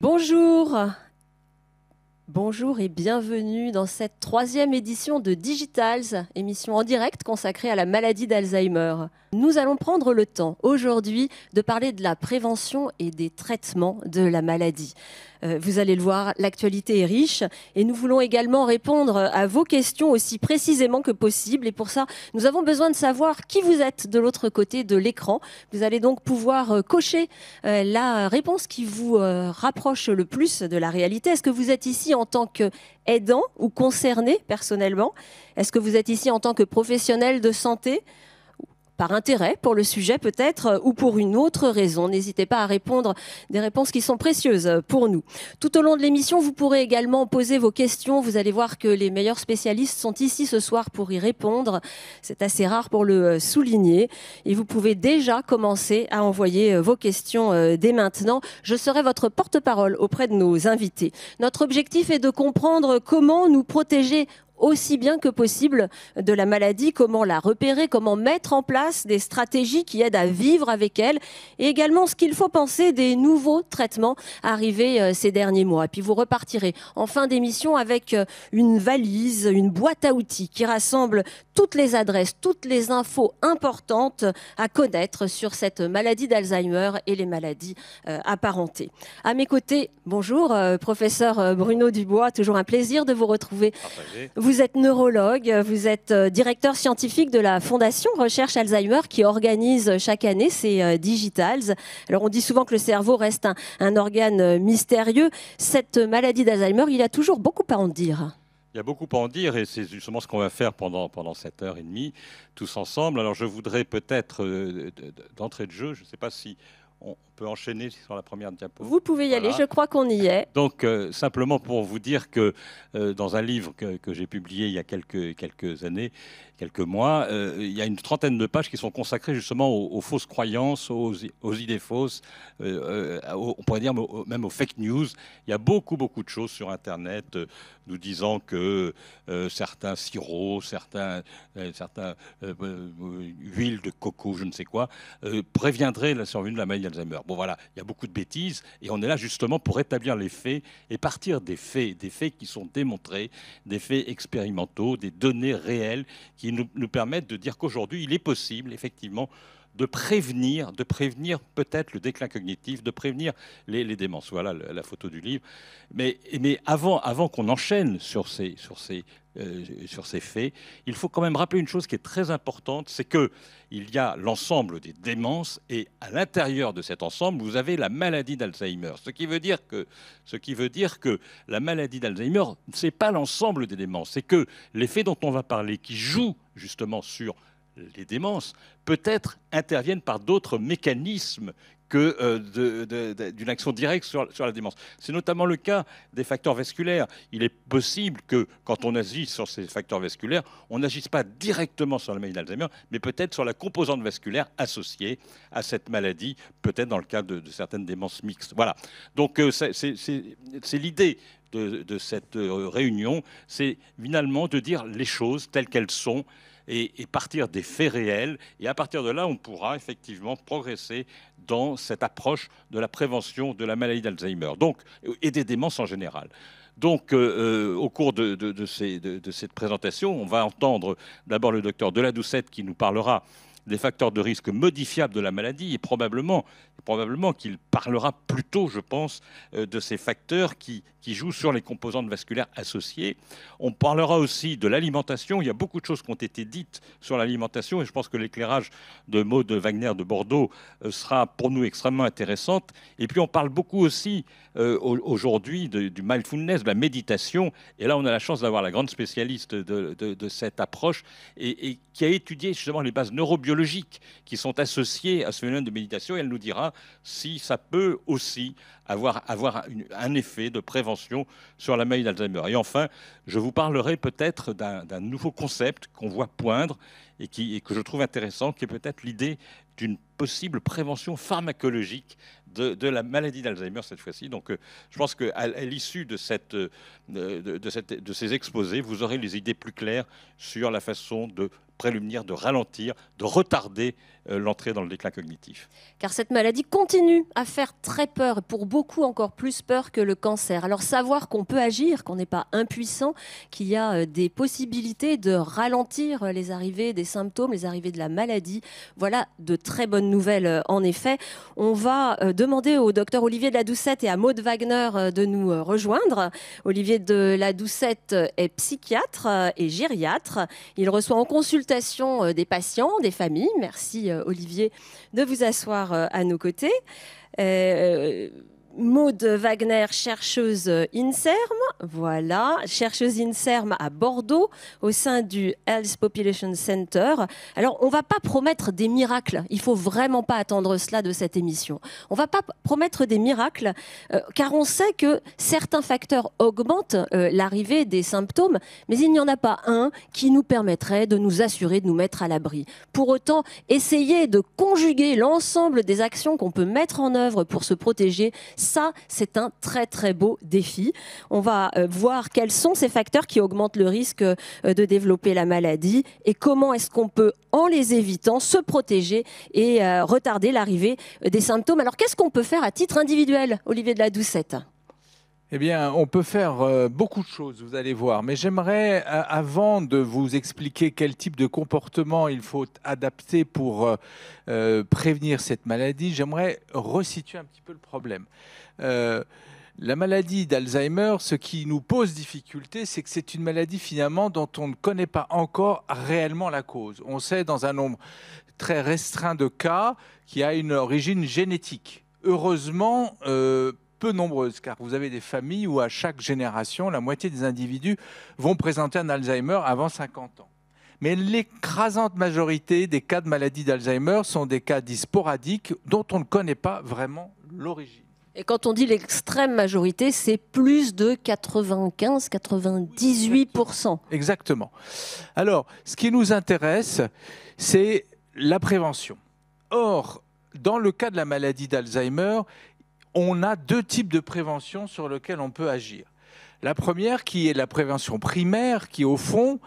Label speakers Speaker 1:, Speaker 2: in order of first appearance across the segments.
Speaker 1: Bonjour, bonjour et bienvenue dans cette troisième édition de Digitals, émission en direct consacrée à la maladie d'Alzheimer. Nous allons prendre le temps aujourd'hui de parler de la prévention et des traitements de la maladie. Vous allez le voir, l'actualité est riche et nous voulons également répondre à vos questions aussi précisément que possible. Et pour ça, nous avons besoin de savoir qui vous êtes de l'autre côté de l'écran. Vous allez donc pouvoir cocher la réponse qui vous rapproche le plus de la réalité. Est-ce que vous êtes ici en tant qu'aidant ou concerné personnellement? Est-ce que vous êtes ici en tant que professionnel de santé? Par intérêt pour le sujet peut-être ou pour une autre raison. N'hésitez pas à répondre des réponses qui sont précieuses pour nous. Tout au long de l'émission, vous pourrez également poser vos questions. Vous allez voir que les meilleurs spécialistes sont ici ce soir pour y répondre. C'est assez rare pour le souligner. Et vous pouvez déjà commencer à envoyer vos questions dès maintenant. Je serai votre porte-parole auprès de nos invités. Notre objectif est de comprendre comment nous protéger aussi bien que possible de la maladie, comment la repérer, comment mettre en place des stratégies qui aident à vivre avec elle et également ce qu'il faut penser des nouveaux traitements arrivés ces derniers mois. Et puis vous repartirez en fin d'émission avec une valise, une boîte à outils qui rassemble toutes les adresses, toutes les infos importantes à connaître sur cette maladie d'Alzheimer et les maladies apparentées. À mes côtés, bonjour, professeur Bruno Dubois, toujours un plaisir de vous retrouver. Vous êtes neurologue, vous êtes directeur scientifique de la Fondation Recherche Alzheimer qui organise chaque année ces Digitals. Alors on dit souvent que le cerveau reste un organe mystérieux. Cette maladie d'Alzheimer, il y a toujours beaucoup à en dire.
Speaker 2: Il y a beaucoup à en dire et c'est justement ce qu'on va faire pendant cette heure et demie, tous ensemble. Alors je voudrais peut-être, d'entrée de jeu, je ne sais pas si on peut enchaîner sur la première diapo.
Speaker 1: Vous pouvez y aller, je crois qu'on y est.
Speaker 2: Donc simplement pour vous dire que dans un livre que j'ai publié il y a quelques années, quelques mois, il y a une trentaine de pages qui sont consacrées justement aux fausses croyances, aux idées fausses, on pourrait dire même aux fake news. Il y a beaucoup de choses sur Internet nous disant que certains sirops, certains huiles de coco, je ne sais quoi, préviendraient la survenue de la maladie d'Alzheimer. Bon voilà, il y a beaucoup de bêtises et on est là justement pour établir les faits et partir des faits qui sont démontrés, des faits expérimentaux, des données réelles qui nous permettent de dire qu'aujourd'hui, il est possible effectivement de prévenir peut-être le déclin cognitif, de prévenir les démences. Voilà la photo du livre. Mais avant qu'on enchaîne sur ces faits, il faut quand même rappeler une chose qui est très importante, c'est qu'il y a l'ensemble des démences et à l'intérieur de cet ensemble, vous avez la maladie d'Alzheimer. Ce qui veut dire que la maladie d'Alzheimer, ce n'est pas l'ensemble des démences, c'est que les faits dont on va parler, qui jouent justement sur les démences, peut-être interviennent par d'autres mécanismes que d'une action directe sur la démence. C'est notamment le cas des facteurs vasculaires. Il est possible que quand on agit sur ces facteurs vasculaires, on n'agisse pas directement sur la maladie d'Alzheimer, mais peut-être sur la composante vasculaire associée à cette maladie, peut-être dans le cas de certaines démences mixtes. Voilà. Donc c'est l'idée de cette réunion, c'est finalement de dire les choses telles qu'elles sont, et partir des faits réels. Et à partir de là, on pourra effectivement progresser dans cette approche de la prévention de la maladie d'Alzheimer et des démences en général. Donc, au cours de cette présentation, on va entendre d'abord le docteur Deladoucette qui nous parlera des facteurs de risque modifiables de la maladie et probablement qu'il parlera plutôt, je pense, de ces facteurs qui jouent sur les composantes vasculaires associées. On parlera aussi de l'alimentation. Il y a beaucoup de choses qui ont été dites sur l'alimentation et je pense que l'éclairage de Maud Wagner de Bordeaux sera pour nous extrêmement intéressante. Et puis on parle beaucoup aussi aujourd'hui du mindfulness, de la méditation. Et là, on a la chance d'avoir la grande spécialiste de cette approche et qui a étudié justement les bases neurobiologiques qui sont associées à ce phénomène de méditation. Et elle nous dira si ça peut aussi avoir un effet de prévention sur la maladie d'Alzheimer. Et enfin, je vous parlerai peut-être d'un nouveau concept qu'on voit poindre et que je trouve intéressant, qui est peut-être l'idée d'une possible prévention pharmacologique de la maladie d'Alzheimer cette fois-ci. Donc je pense qu'à l'issue de ces exposés, vous aurez les idées plus claires sur la façon de prémunir, de ralentir, de retarder l'entrée dans le déclin cognitif.
Speaker 1: Car cette maladie continue à faire très peur, et pour beaucoup encore plus peur que le cancer. Alors savoir qu'on peut agir, qu'on n'est pas impuissant, qu'il y a des possibilités de ralentir les arrivées des symptômes, les arrivées de la maladie, voilà de très bonnes nouvelles en effet. On va demander au docteur Olivier de la Doucette et à Maud Wagner de nous rejoindre. Olivier de la Doucette est psychiatre et gériatre. Il reçoit en consultation des patients, des familles. Merci Olivier de vous asseoir à nos côtés. Maud Wagner, chercheuse INSERM, voilà, chercheuse INSERM à Bordeaux, au sein du Health Population Center. Alors, on ne va pas promettre des miracles, il ne faut vraiment pas attendre cela de cette émission. On ne va pas promettre des miracles, car on sait que certains facteurs augmentent l'arrivée des symptômes, mais il n'y en a pas un qui nous permettrait de nous assurer de nous mettre à l'abri. Pour autant, essayer de conjuguer l'ensemble des actions qu'on peut mettre en œuvre pour se protéger, ça, c'est un très très beau défi. On va voir quels sont ces facteurs qui augmentent le risque de développer la maladie et comment est-ce qu'on peut, en les évitant, se protéger et retarder l'arrivée des symptômes. Alors, qu'est-ce qu'on peut faire à titre individuel, Olivier de la Doucette ?
Speaker 3: Eh bien, on peut faire beaucoup de choses, vous allez voir. Mais j'aimerais, avant de vous expliquer quel type de comportement il faut adapter pour prévenir cette maladie, j'aimerais resituer un petit peu le problème. La maladie d'Alzheimer, ce qui nous pose difficulté, c'est que c'est une maladie finalement dont on ne connaît pas encore réellement la cause. On sait dans un nombre très restreint de cas qu'il y a une origine génétique. Heureusement, peu nombreuses, car vous avez des familles où à chaque génération, la moitié des individus vont présenter un Alzheimer avant 50 ans. Mais l'écrasante majorité des cas de maladie d'Alzheimer sont des cas dits sporadiques dont on ne connaît pas vraiment l'origine.
Speaker 1: Et quand on dit l'extrême majorité, c'est plus de 95-98%.
Speaker 3: Exactement. Alors, ce qui nous intéresse, c'est la prévention. Or, dans le cas de la maladie d'Alzheimer, on a deux types de prévention sur lesquels on peut agir. La première, qui est la prévention primaire, qui au fond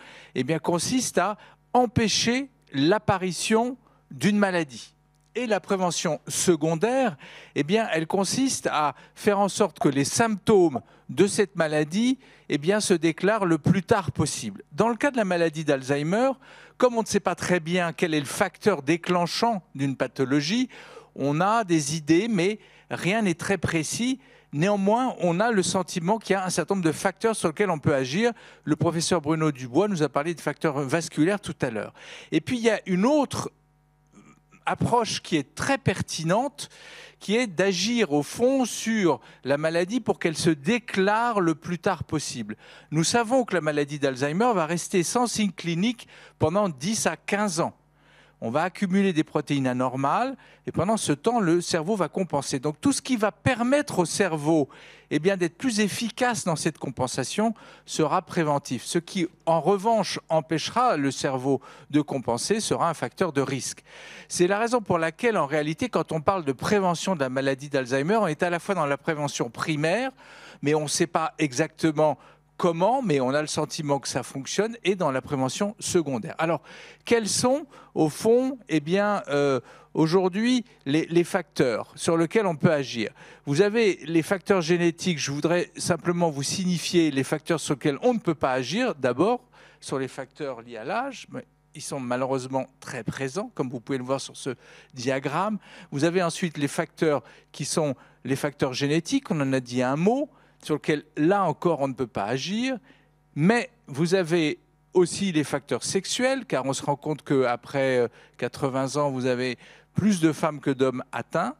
Speaker 3: consiste à empêcher l'apparition d'une maladie. Et la prévention secondaire, elle consiste à faire en sorte que les symptômes de cette maladie se déclarent le plus tard possible. Dans le cas de la maladie d'Alzheimer, comme on ne sait pas très bien quel est le facteur déclenchant d'une pathologie, on a des idées, mais rien n'est très précis. Néanmoins, on a le sentiment qu'il y a un certain nombre de facteurs sur lesquels on peut agir. Le professeur Bruno Dubois nous a parlé de facteurs vasculaires tout à l'heure. Et puis, il y a une autre approche qui est très pertinente, qui est d'agir au fond sur la maladie pour qu'elle se déclare le plus tard possible. Nous savons que la maladie d'Alzheimer va rester sans signe clinique pendant 10 à 15 ans. On va accumuler des protéines anormales et pendant ce temps, le cerveau va compenser. Donc tout ce qui va permettre au cerveau d'être plus efficace dans cette compensation sera préventif. Ce qui, en revanche, empêchera le cerveau de compenser sera un facteur de risque. C'est la raison pour laquelle, en réalité, quand on parle de prévention de la maladie d'Alzheimer, on est à la fois dans la prévention primaire, mais on ne sait pas exactement comment, mais on a le sentiment que ça fonctionne, et dans la prévention secondaire. Alors, quels sont, au fond, aujourd'hui, les facteurs sur lesquels on peut agir? Vous avez les facteurs génétiques. Je voudrais simplement vous signifier les facteurs sur lesquels on ne peut pas agir. D'abord, sur les facteurs liés à l'âge, mais ils sont malheureusement très présents, comme vous pouvez le voir sur ce diagramme. Vous avez ensuite les facteurs qui sont les facteurs génétiques, on en a dit un mot, sur lequel, là encore, on ne peut pas agir. Mais vous avez aussi les facteurs sexuels, car on se rend compte qu'après 80 ans, vous avez plus de femmes que d'hommes atteints.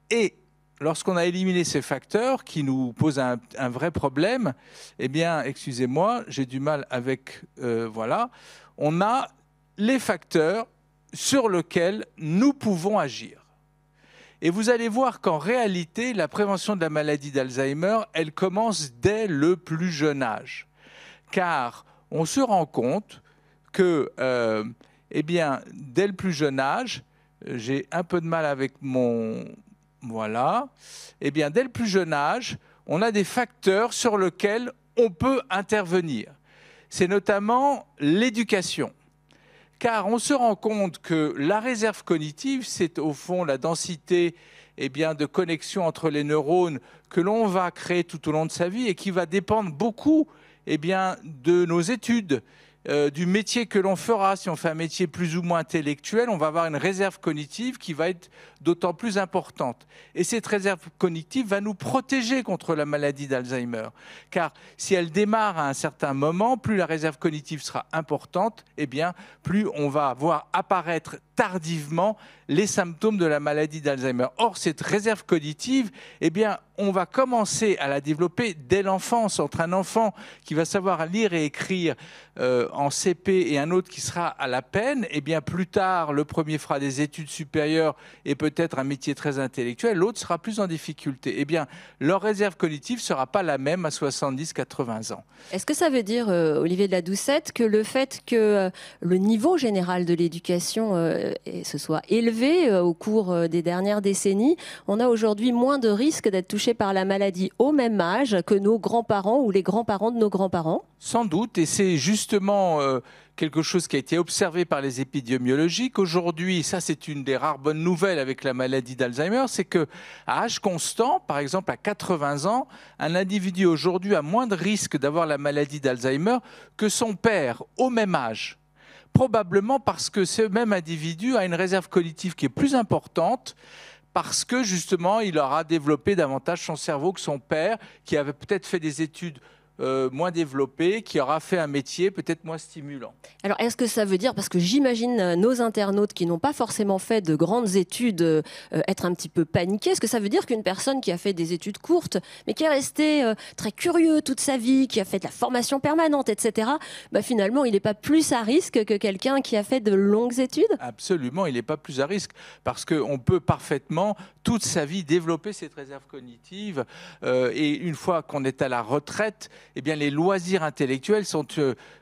Speaker 3: Et lorsqu'on a éliminé ces facteurs qui nous posent un vrai problème, excusez-moi, j'ai du mal avec... voilà. On a les facteurs sur lesquels nous pouvons agir. Et vous allez voir qu'en réalité, la prévention de la maladie d'Alzheimer, elle commence dès le plus jeune âge. Car on se rend compte que, dès le plus jeune âge, j'ai un peu de mal avec mon... Voilà. Dès le plus jeune âge, on a des facteurs sur lesquels on peut intervenir. C'est notamment l'éducation. car on se rend compte que la réserve cognitive, c'est au fond la densité de connexion entre les neurones que l'on va créer tout au long de sa vie et qui va dépendre beaucoup de nos études, du métier que l'on fera. Si on fait un métier plus ou moins intellectuel, on va avoir une réserve cognitive qui va être d'autant plus importante. Et cette réserve cognitive va nous protéger contre la maladie d'Alzheimer. Car si elle démarre à un certain moment, plus la réserve cognitive sera importante, plus on va voir apparaître tardivement les symptômes de la maladie d'Alzheimer. Or, cette réserve cognitive, on va commencer à la développer dès l'enfance, entre un enfant qui va savoir lire et écrire en CP et un autre qui sera à la peine, plus tard, le premier fera des études supérieures et peut-être un métier très intellectuel, l'autre sera plus en difficulté. Leur réserve cognitive ne sera pas la même à 70-80 ans.
Speaker 1: Est-ce que ça veut dire, Olivier de la Doucette, que le fait que le niveau général de l'éducation se soit élevé au cours des dernières décennies, on a aujourd'hui moins de risques d'être touché par la maladie au même âge que nos grands-parents ou les grands-parents de nos grands-parents?
Speaker 3: Sans doute, et c'est justement quelque chose qui a été observé par les épidémiologiques. Aujourd'hui, ça c'est une des rares bonnes nouvelles avec la maladie d'Alzheimer, c'est qu'à âge constant, par exemple à 80 ans, un individu aujourd'hui a moins de risque d'avoir la maladie d'Alzheimer que son père au même âge. Probablement parce que ce même individu a une réserve cognitive qui est plus importante, parce que justement il aura développé davantage son cerveau que son père, qui avait peut-être fait des études moins développé, qui aura fait un métier peut-être moins stimulant.
Speaker 1: Alors, est-ce que ça veut dire, parce que j'imagine nos internautes qui n'ont pas forcément fait de grandes études être un petit peu paniqués, est-ce que ça veut dire qu'une personne qui a fait des études courtes, mais qui est resté très curieux toute sa vie, qui a fait de la formation permanente, etc., finalement, il n'est pas plus à risque que quelqu'un qui a fait de longues études?
Speaker 3: Absolument, il n'est pas plus à risque, parce qu'on peut parfaitement, toute sa vie, développer cette réserve cognitive, et une fois qu'on est à la retraite, les loisirs intellectuels sont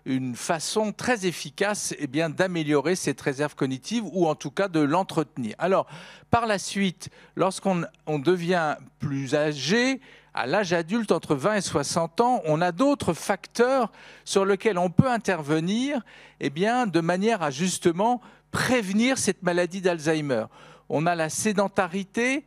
Speaker 3: une façon très efficace d'améliorer cette réserve cognitive ou en tout cas de l'entretenir. Alors, par la suite, lorsqu'on devient plus âgé, à l'âge adulte, entre 20 et 60 ans, on a d'autres facteurs sur lesquels on peut intervenir de manière à justement prévenir cette maladie d'Alzheimer. On a la sédentarité,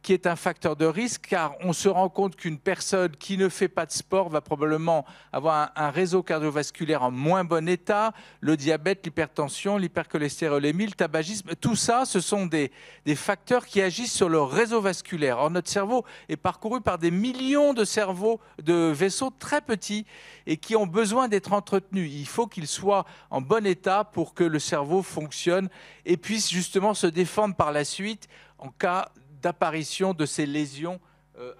Speaker 3: qui est un facteur de risque, car on se rend compte qu'une personne qui ne fait pas de sport va probablement avoir un réseau cardiovasculaire en moins bon état, le diabète, l'hypertension, l'hypercholestérolémie, le tabagisme, tout ça, ce sont des facteurs qui agissent sur le réseau vasculaire. Or, notre cerveau est parcouru par des millions de vaisseaux très petits et qui ont besoin d'être entretenus. Il faut qu'ils soient en bon état pour que le cerveau fonctionne et puisse justement se défendre par la suite en cas d'apparition de ces lésions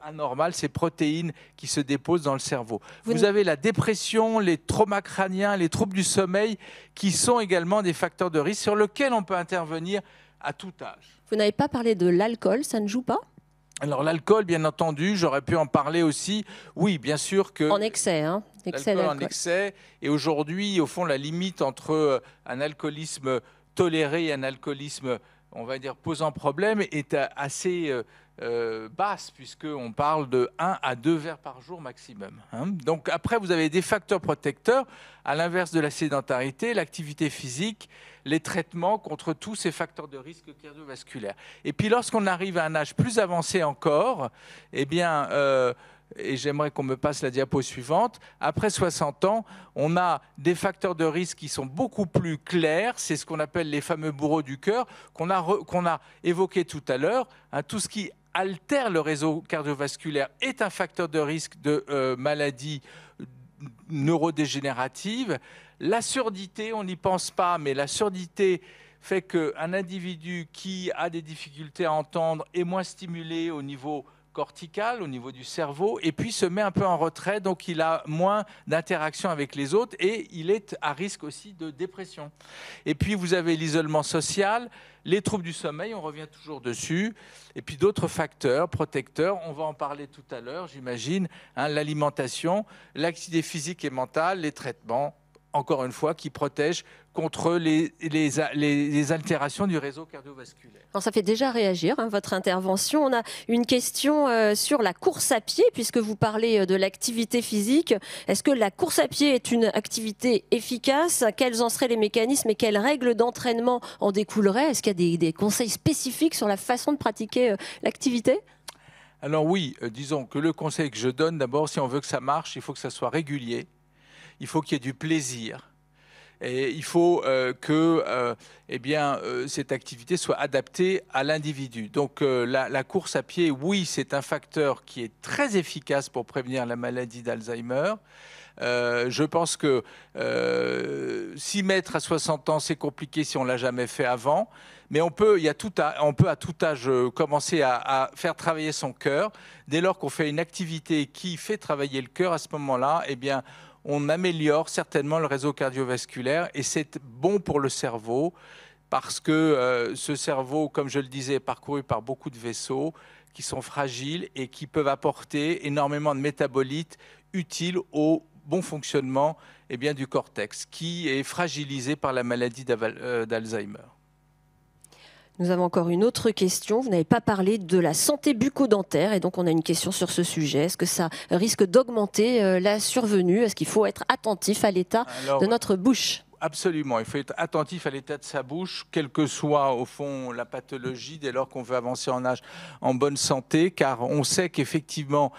Speaker 3: anormales, ces protéines qui se déposent dans le cerveau. Vous avez la dépression, les traumas crâniens, les troubles du sommeil, qui sont également des facteurs de risque sur lesquels on peut intervenir à tout âge.
Speaker 1: Vous n'avez pas parlé de l'alcool, ça ne joue pas?
Speaker 3: Alors l'alcool, bien entendu, j'aurais pu en parler aussi. Oui, bien sûr que...
Speaker 1: En excès, hein,
Speaker 3: l'alcool en excès. Et aujourd'hui, au fond, la limite entre un alcoolisme toléré et un alcoolisme, on va dire, posant problème, est assez basse, puisqu'on parle de 1 à 2 verres par jour maximum. Donc après, vous avez des facteurs protecteurs, à l'inverse de la sédentarité, l'activité physique, les traitements contre tous ces facteurs de risque cardiovasculaire. Et puis lorsqu'on arrive à un âge plus avancé encore, et j'aimerais qu'on me passe la diapo suivante, après 60 ans, on a des facteurs de risque qui sont beaucoup plus clairs, c'est ce qu'on appelle les fameux bourreaux du cœur, qu'on a évoqué tout à l'heure. Tout ce qui altère le réseau cardiovasculaire est un facteur de risque de maladie neurodégénérative. La surdité, on n'y pense pas, mais la surdité fait qu'un individu qui a des difficultés à entendre est moins stimulé au niveau cortical, au niveau du cerveau, et puis se met un peu en retrait, donc il a moins d'interaction avec les autres et il est à risque aussi de dépression. Et puis vous avez l'isolement social, les troubles du sommeil, on revient toujours dessus, et puis d'autres facteurs protecteurs, on va en parler tout à l'heure, j'imagine, l'alimentation, l'activité physique et mentale, les traitements, encore une fois, qui protège contre les altérations du réseau cardiovasculaire.
Speaker 1: Alors, ça fait déjà réagir, votre intervention. On a une question sur la course à pied, puisque vous parlez de l'activité physique. Est-ce que la course à pied est une activité efficace? Quels en seraient les mécanismes et quelles règles d'entraînement en découleraient? Est-ce qu'il y a des conseils spécifiques sur la façon de pratiquer l'activité?
Speaker 3: Alors oui, disons que le conseil que je donne, d'abord, si on veut que ça marche, il faut que ça soit régulier, il faut qu'il y ait du plaisir, et il faut que cette activité soit adaptée à l'individu. Donc la course à pied, oui, c'est un facteur qui est très efficace pour prévenir la maladie d'Alzheimer. Je pense que s'y mettre à 60 ans, c'est compliqué si on ne l'a jamais fait avant. Mais on peut à tout âge commencer à faire travailler son cœur. Dès lors qu'on fait une activité qui fait travailler le cœur, à ce moment-là, eh bien, on améliore certainement le réseau cardiovasculaire et c'est bon pour le cerveau parce que ce cerveau, comme je le disais, est parcouru par beaucoup de vaisseaux qui sont fragiles et qui peuvent apporter énormément de métabolites utiles au bon fonctionnement du cortex qui est fragilisé par la maladie d'Alzheimer.
Speaker 1: Nous avons encore une autre question. Vous n'avez pas parlé de la santé bucco-dentaire et donc on a une question sur ce sujet. Est-ce que ça risque d'augmenter la survenue? Est-ce qu'il faut être attentif à l'état de notre bouche?
Speaker 3: Absolument, il faut être attentif à l'état de sa bouche, quelle que soit au fond la pathologie, dès lors qu'on veut avancer en âge en bonne santé, car on sait qu'effectivement,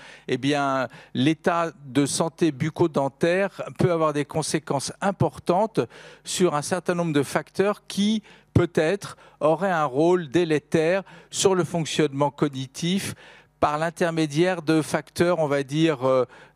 Speaker 3: l'état de santé bucco-dentaire peut avoir des conséquences importantes sur un certain nombre de facteurs qui peut-être auraient un rôle délétère sur le fonctionnement cognitif par l'intermédiaire de facteurs, on va dire,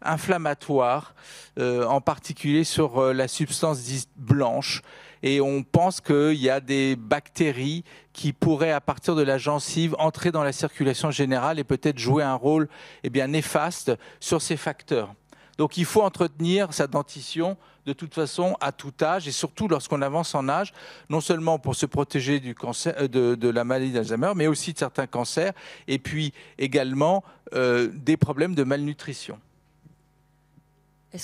Speaker 3: inflammatoires, en particulier sur la substance dite blanche. Et on pense qu'il y a des bactéries qui pourraient, à partir de la gencive, entrer dans la circulation générale et peut-être jouer un rôle néfaste sur ces facteurs. Donc il faut entretenir sa dentition de toute façon à tout âge et surtout lorsqu'on avance en âge, non seulement pour se protéger du cancer, de la maladie d'Alzheimer, mais aussi de certains cancers et puis également des problèmes de malnutrition.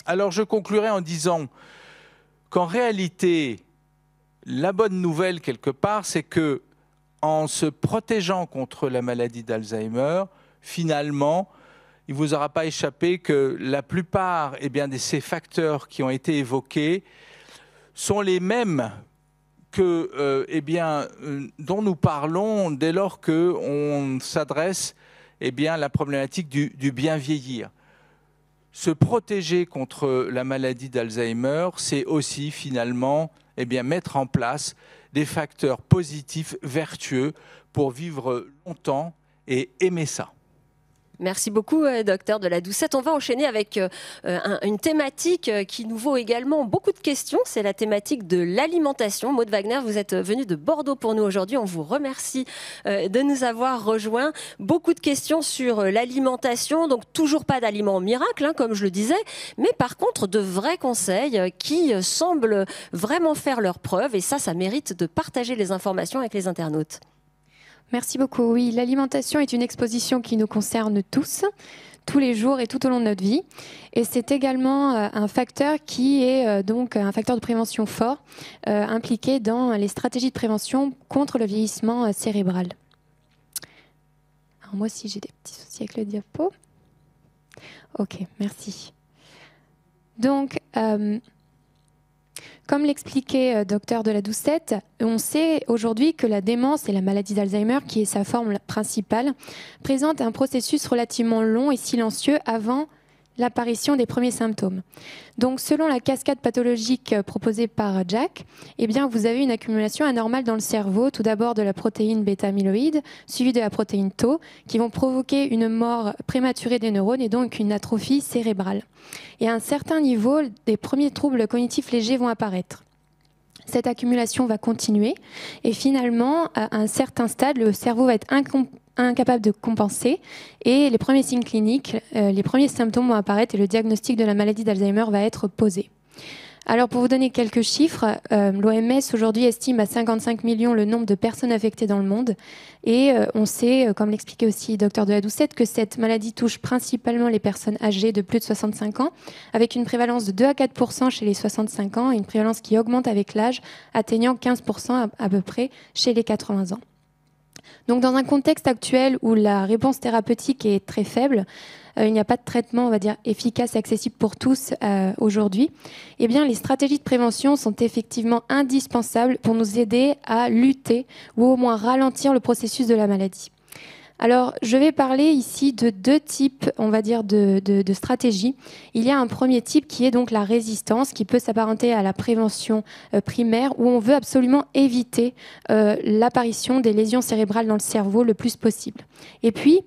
Speaker 3: Alors je conclurai en disant qu'en réalité, la bonne nouvelle quelque part, c'est que en se protégeant contre la maladie d'Alzheimer, finalement, il ne vous aura pas échappé que la plupart de ces facteurs qui ont été évoqués sont les mêmes que, dont nous parlons dès lors qu'on s'adresse à la problématique du bien vieillir. Se protéger contre la maladie d'Alzheimer, c'est aussi finalement mettre en place des facteurs positifs, vertueux pour vivre longtemps et aimer ça.
Speaker 1: Merci beaucoup, docteur de la Doucette. On va enchaîner avec une thématique qui nous vaut également beaucoup de questions. C'est la thématique de l'alimentation. Maud Wagner, vous êtes venu de Bordeaux pour nous aujourd'hui. On vous remercie de nous avoir rejoints. Beaucoup de questions sur l'alimentation. Donc, toujours pas d'aliments miracles, comme je le disais. Mais par contre, de vrais conseils qui semblent vraiment faire leurs preuves. Et ça mérite de partager les informations avec les internautes.
Speaker 4: Merci beaucoup. Oui, l'alimentation est une exposition qui nous concerne tous les jours et tout au long de notre vie. Et c'est également un facteur qui est donc un facteur de prévention fort impliqué dans les stratégies de prévention contre le vieillissement cérébral. Alors moi aussi, j'ai des petits soucis avec le diapo. Ok, merci. Donc, comme l'expliquait docteur de la Doucette, on sait aujourd'hui que la démence et la maladie d'Alzheimer, qui est sa forme principale, présentent un processus relativement long et silencieux avant l'apparition des premiers symptômes. Donc, selon la cascade pathologique proposée par Jack, vous avez une accumulation anormale dans le cerveau, tout d'abord de la protéine bêta-amyloïde, suivie de la protéine tau, qui vont provoquer une mort prématurée des neurones et donc une atrophie cérébrale. Et à un certain niveau, des premiers troubles cognitifs légers vont apparaître. Cette accumulation va continuer et finalement, à un certain stade, le cerveau va être incapable de compenser et les premiers signes cliniques, les premiers symptômes vont apparaître et le diagnostic de la maladie d'Alzheimer va être posé. Alors pour vous donner quelques chiffres, l'OMS aujourd'hui estime à 55 millions le nombre de personnes affectées dans le monde. Et on sait, comme l'expliquait aussi le docteur de la Doucette, que cette maladie touche principalement les personnes âgées de plus de 65 ans, avec une prévalence de 2 à 4% chez les 65 ans et une prévalence qui augmente avec l'âge, atteignant 15% à peu près chez les 80 ans. Donc dans un contexte actuel où la réponse thérapeutique est très faible, il n'y a pas de traitement, on va dire, efficace et accessible pour tous aujourd'hui, eh bien, les stratégies de prévention sont effectivement indispensables pour nous aider à lutter ou au moins ralentir le processus de la maladie. Alors, je vais parler ici de deux types, on va dire, de stratégies. Il y a un premier type qui est donc la résistance, qui peut s'apparenter à la prévention primaire, où on veut absolument éviter l'apparition des lésions cérébrales dans le cerveau le plus possible. Et puis,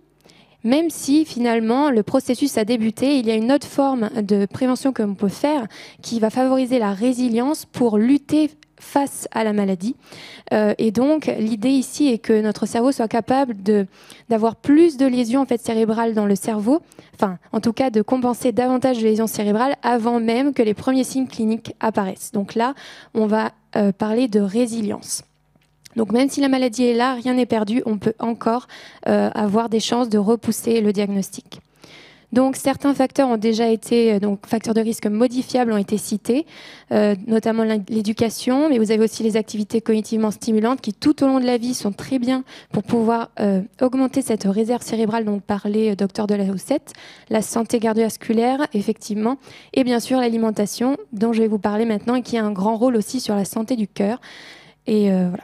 Speaker 4: même si finalement le processus a débuté, il y a une autre forme de prévention que l'on peut faire qui va favoriser la résilience pour lutter face à la maladie. Et donc l'idée ici est que notre cerveau soit capable d'avoir plus de lésions en fait, cérébrales dans le cerveau, enfin en tout cas de compenser davantage de lésions cérébrales avant même que les premiers signes cliniques apparaissent. Donc là, on va parler de résilience. Donc même si la maladie est là, rien n'est perdu, on peut encore avoir des chances de repousser le diagnostic. Donc certains facteurs ont déjà été, donc facteurs de risque modifiables ont été cités, notamment l'éducation, mais vous avez aussi les activités cognitivement stimulantes qui tout au long de la vie sont très bien pour pouvoir augmenter cette réserve cérébrale dont parlait Dr de la Doucette, la santé cardiovasculaire effectivement, et bien sûr l'alimentation dont je vais vous parler maintenant et qui a un grand rôle aussi sur la santé du cœur. Et voilà.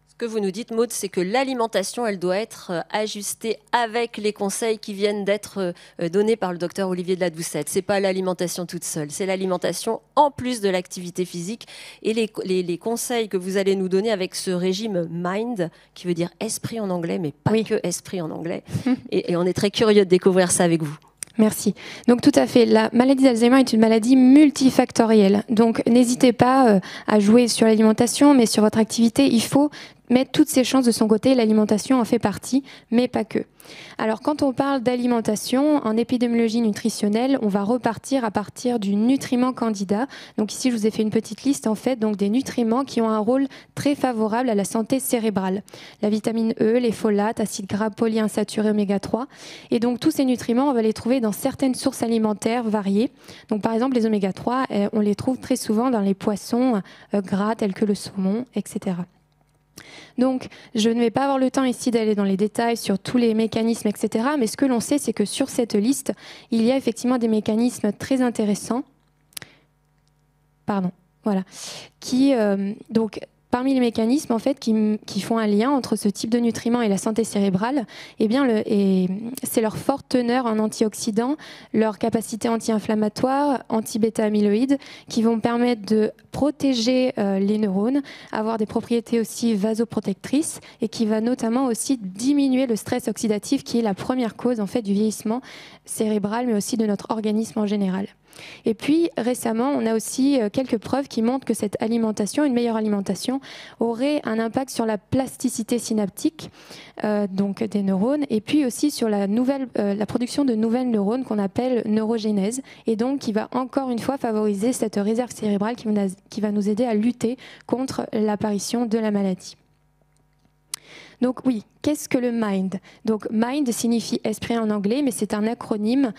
Speaker 1: Ce que vous nous dites, Maud, c'est que l'alimentation, elle doit être ajustée avec les conseils qui viennent d'être donnés par le docteur Olivier de la Doucette. C'est pas l'alimentation toute seule, c'est l'alimentation en plus de l'activité physique. Et les conseils que vous allez nous donner avec ce régime MIND, qui veut dire esprit en anglais, mais pas que esprit en anglais. Et on est très curieux de découvrir ça avec vous.
Speaker 4: Merci. Donc tout à fait, la maladie d'Alzheimer est une maladie multifactorielle. Donc n'hésitez pas à jouer sur l'alimentation, mais sur votre activité, il faut mettre toutes ses chances de son côté. L'alimentation en fait partie, mais pas que. Alors quand on parle d'alimentation, en épidémiologie nutritionnelle, on va repartir à partir du nutriment candidat. Donc ici, je vous ai fait une petite liste en fait, donc des nutriments qui ont un rôle très favorable à la santé cérébrale. La vitamine E, les folates, acides gras polyinsaturés oméga 3. Et donc tous ces nutriments, on va les trouver dans certaines sources alimentaires variées. Donc par exemple, les oméga 3, on les trouve très souvent dans les poissons gras tels que le saumon, etc. Donc, je ne vais pas avoir le temps ici d'aller dans les détails sur tous les mécanismes, etc. Mais ce que l'on sait, c'est que sur cette liste, il y a effectivement des mécanismes très intéressants. Qui, donc, parmi les mécanismes en fait, qui font un lien entre ce type de nutriments et la santé cérébrale, eh bien, c'est leur forte teneur en antioxydants, leur capacité anti-inflammatoire, anti-bêta-amyloïdes, qui vont permettre de protéger les neurones, avoir des propriétés aussi vasoprotectrices et qui va notamment aussi diminuer le stress oxydatif qui est la première cause en fait, du vieillissement cérébral mais aussi de notre organisme en général. Et puis récemment, on a aussi quelques preuves qui montrent que cette alimentation, une meilleure alimentation, aurait un impact sur la plasticité synaptique donc des neurones et puis aussi sur la production de nouvelles neurones qu'on appelle neurogénèse et donc qui va encore une fois favoriser cette réserve cérébrale qui va nous aider à lutter contre l'apparition de la maladie. Donc oui, qu'est-ce que le MIND? Donc MIND signifie esprit en anglais, mais c'est un acronyme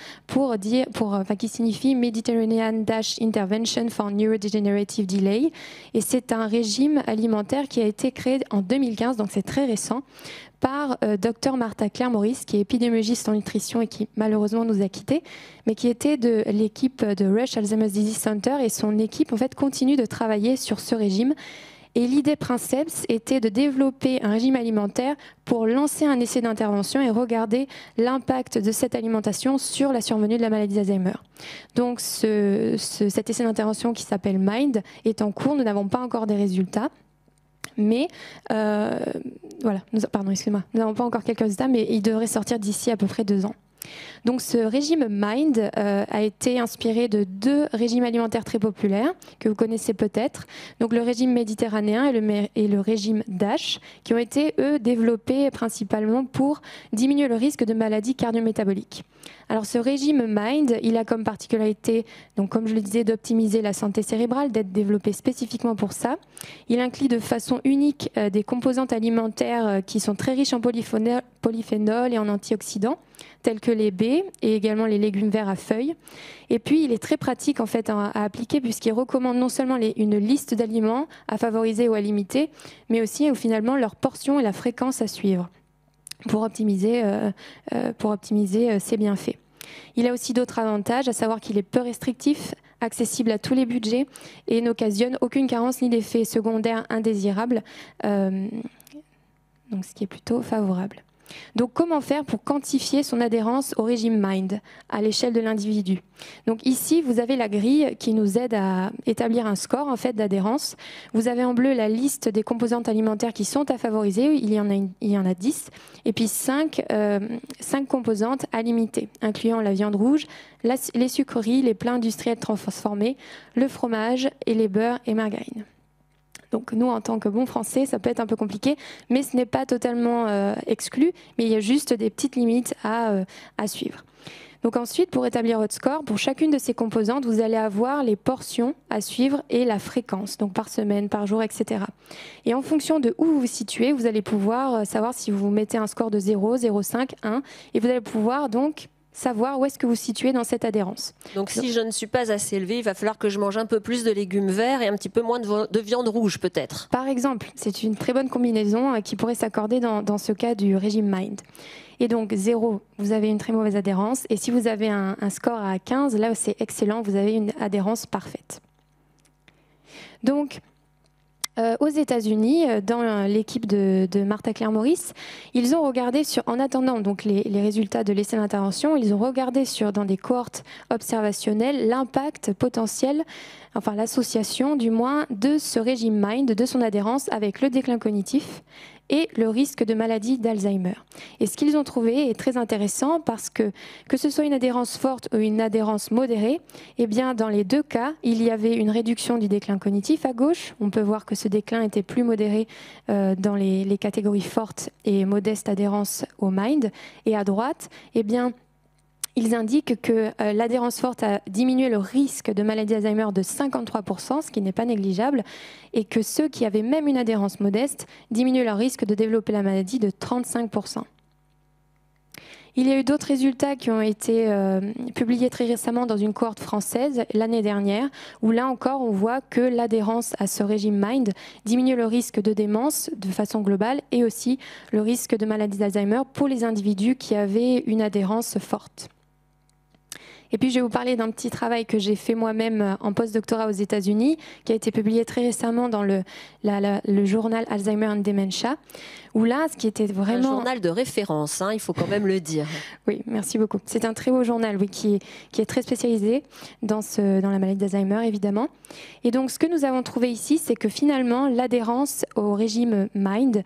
Speaker 4: qui signifie Mediterranean Intervention for Neurodegenerative Delay. Et c'est un régime alimentaire qui a été créé en 2015, donc c'est très récent, par Dr Martha Claire Maurice, qui est épidémiologiste en nutrition et qui malheureusement nous a quittés, mais qui était de l'équipe de Rush Alzheimer's Disease Center et son équipe en fait continue de travailler sur ce régime. Et l'idée princeps était de développer un régime alimentaire pour lancer un essai d'intervention et regarder l'impact de cette alimentation sur la survenue de la maladie d'Alzheimer. Donc cet essai d'intervention qui s'appelle MIND est en cours, nous n'avons pas encore des résultats. Mais nous n'avons pas encore quelques résultats, mais il devrait sortir d'ici à peu près 2 ans. Donc ce régime MIND a été inspiré de 2 régimes alimentaires très populaires que vous connaissez peut-être, donc le régime méditerranéen et le régime DASH, qui ont été eux développés principalement pour diminuer le risque de maladies cardio-métaboliques. Alors ce régime MIND, il a comme particularité, donc comme je le disais, d'optimiser la santé cérébrale, d'être développé spécifiquement pour ça. Il inclut de façon unique des composantes alimentaires qui sont très riches en polyphénols et en antioxydants, tels que les baies et également les légumes verts à feuilles. Et puis il est très pratique en fait à appliquer puisqu'il recommande non seulement une liste d'aliments à favoriser ou à limiter, mais aussi finalement leur portion et la fréquence à suivre pour optimiser ses bienfaits. Il a aussi d'autres avantages, à savoir qu'il est peu restrictif, accessible à tous les budgets et n'occasionne aucune carence ni d'effets secondaires indésirables, donc ce qui est plutôt favorable. Donc comment faire pour quantifier son adhérence au régime MIND à l'échelle de l'individu? Donc ici, vous avez la grille qui nous aide à établir un score en fait d'adhérence. Vous avez en bleu la liste des composantes alimentaires qui sont à favoriser, il y en a 10, et puis 5 composantes à limiter, incluant la viande rouge, les sucreries, les plats industriels transformés, le fromage et les beurres et margarines. Donc nous, en tant que bons Français, ça peut être un peu compliqué, mais ce n'est pas totalement exclu, mais il y a juste des petites limites à suivre. Donc ensuite, pour établir votre score, pour chacune de ces composantes, vous allez avoir les portions à suivre et la fréquence, donc par semaine, par jour, etc. Et en fonction de où vous vous situez, vous allez pouvoir savoir si vous mettez un score de 0, 0,5, 1, et vous allez pouvoir donc savoir où est-ce que vous vous situez dans cette adhérence.
Speaker 1: Donc si je ne suis pas assez élevée, il va falloir que je mange un peu plus de légumes verts et un petit peu moins de viande rouge peut-être.
Speaker 4: Par exemple, c'est une très bonne combinaison qui pourrait s'accorder dans ce cas du régime MIND. Et donc 0, vous avez une très mauvaise adhérence. Et si vous avez un score à 15, là c'est excellent, vous avez une adhérence parfaite. Donc, aux États-Unis, dans l'équipe de Martha Claire Morris, ils ont regardé en attendant donc les résultats de l'essai d'intervention, ils ont regardé dans des cohortes observationnelles l'impact potentiel, enfin l'association du moins de ce régime MIND, de son adhérence avec le déclin cognitif et le risque de maladie d'Alzheimer. Et ce qu'ils ont trouvé est très intéressant parce que ce soit une adhérence forte ou une adhérence modérée, eh bien dans les 2 cas, il y avait une réduction du déclin cognitif à gauche. On peut voir que ce déclin était plus modéré dans les catégories fortes et modeste adhérence au MIND. Et à droite, eh bien ils indiquent que l'adhérence forte a diminué le risque de maladie d'Alzheimer de 53%, ce qui n'est pas négligeable, et que ceux qui avaient même une adhérence modeste diminuent leur risque de développer la maladie de 35%. Il y a eu d'autres résultats qui ont été publiés très récemment dans une cohorte française l'année dernière, où là encore on voit que l'adhérence à ce régime MIND diminue le risque de démence de façon globale et aussi le risque de maladie d'Alzheimer pour les individus qui avaient une adhérence forte. Et puis je vais vous parler d'un petit travail que j'ai fait moi-même en post-doctorat aux États-Unis, qui a été publié très récemment dans le journal Alzheimer and Dementia, où là, ce qui était vraiment...
Speaker 1: Un journal de référence, hein, il faut quand même le dire.
Speaker 4: Oui, merci beaucoup. C'est un très beau journal, oui, qui est très spécialisé dans la maladie d'Alzheimer, évidemment. Et donc, ce que nous avons trouvé ici, c'est que finalement, l'adhérence au régime MIND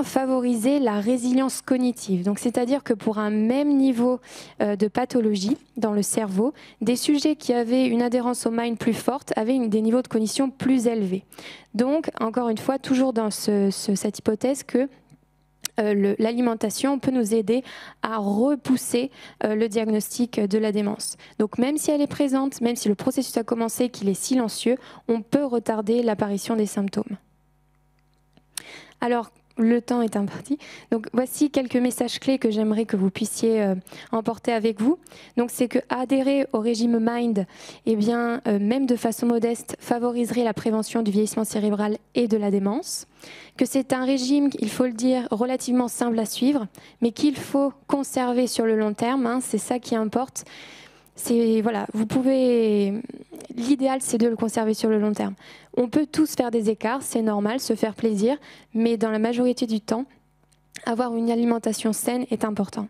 Speaker 4: favorisait la résilience cognitive. Donc, c'est-à-dire que pour un même niveau de pathologie dans le cerveau, des sujets qui avaient une adhérence au MIND plus forte avaient des niveaux de cognition plus élevés. Donc, encore une fois, toujours dans cette hypothèse que l'alimentation peut nous aider à repousser le diagnostic de la démence. Donc même si elle est présente, même si le processus a commencé, qu'il est silencieux, on peut retarder l'apparition des symptômes. Alors, le temps est imparti. Donc voici quelques messages clés que j'aimerais que vous puissiez emporter avec vous. Donc c'est que adhérer au régime MIND, même de façon modeste, favoriserait la prévention du vieillissement cérébral et de la démence. Que c'est un régime, il faut le dire, relativement simple à suivre, mais qu'il faut conserver sur le long terme. Hein, c'est ça qui importe. L'idéal, c'est de le conserver sur le long terme. On peut tous faire des écarts, c'est normal, se faire plaisir, mais dans la majorité du temps, avoir une alimentation saine est important.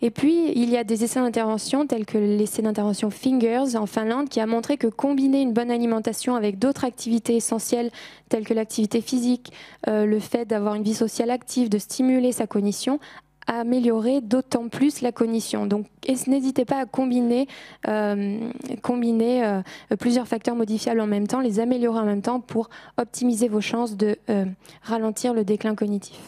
Speaker 4: Et puis, il y a des essais d'intervention tels que l'essai d'intervention Fingers en Finlande qui a montré que combiner une bonne alimentation avec d'autres activités essentielles telles que l'activité physique, le fait d'avoir une vie sociale active, de stimuler sa cognition, améliorer d'autant plus la cognition. Donc, n'hésitez pas à combiner plusieurs facteurs modifiables en même temps, les améliorer en même temps pour optimiser vos chances de ralentir le déclin cognitif.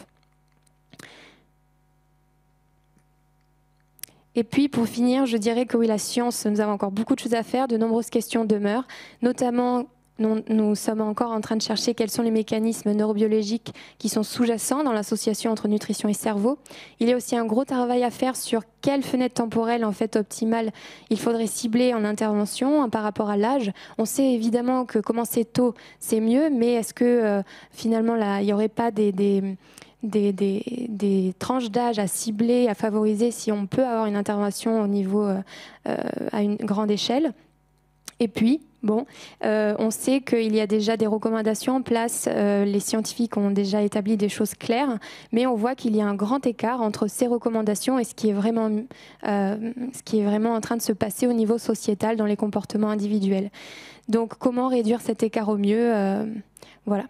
Speaker 4: Et puis, pour finir, je dirais que oui, la science, nous avons encore beaucoup de choses à faire, de nombreuses questions demeurent, notamment nous sommes encore en train de chercher quels sont les mécanismes neurobiologiques qui sont sous-jacents dans l'association entre nutrition et cerveau. Il y a aussi un gros travail à faire sur quelle fenêtre temporelle en fait optimale il faudrait cibler en intervention par rapport à l'âge. On sait évidemment que commencer tôt, c'est mieux, mais est-ce que finalement là, il n'y aurait pas des tranches d'âge à cibler, à favoriser si on peut avoir une intervention au niveau à une grande échelle? Et puis, on sait qu'il y a déjà des recommandations en place, les scientifiques ont déjà établi des choses claires, mais on voit qu'il y a un grand écart entre ces recommandations et ce qui est vraiment en train de se passer au niveau sociétal dans les comportements individuels. Donc, comment réduire cet écart au mieux? Voilà.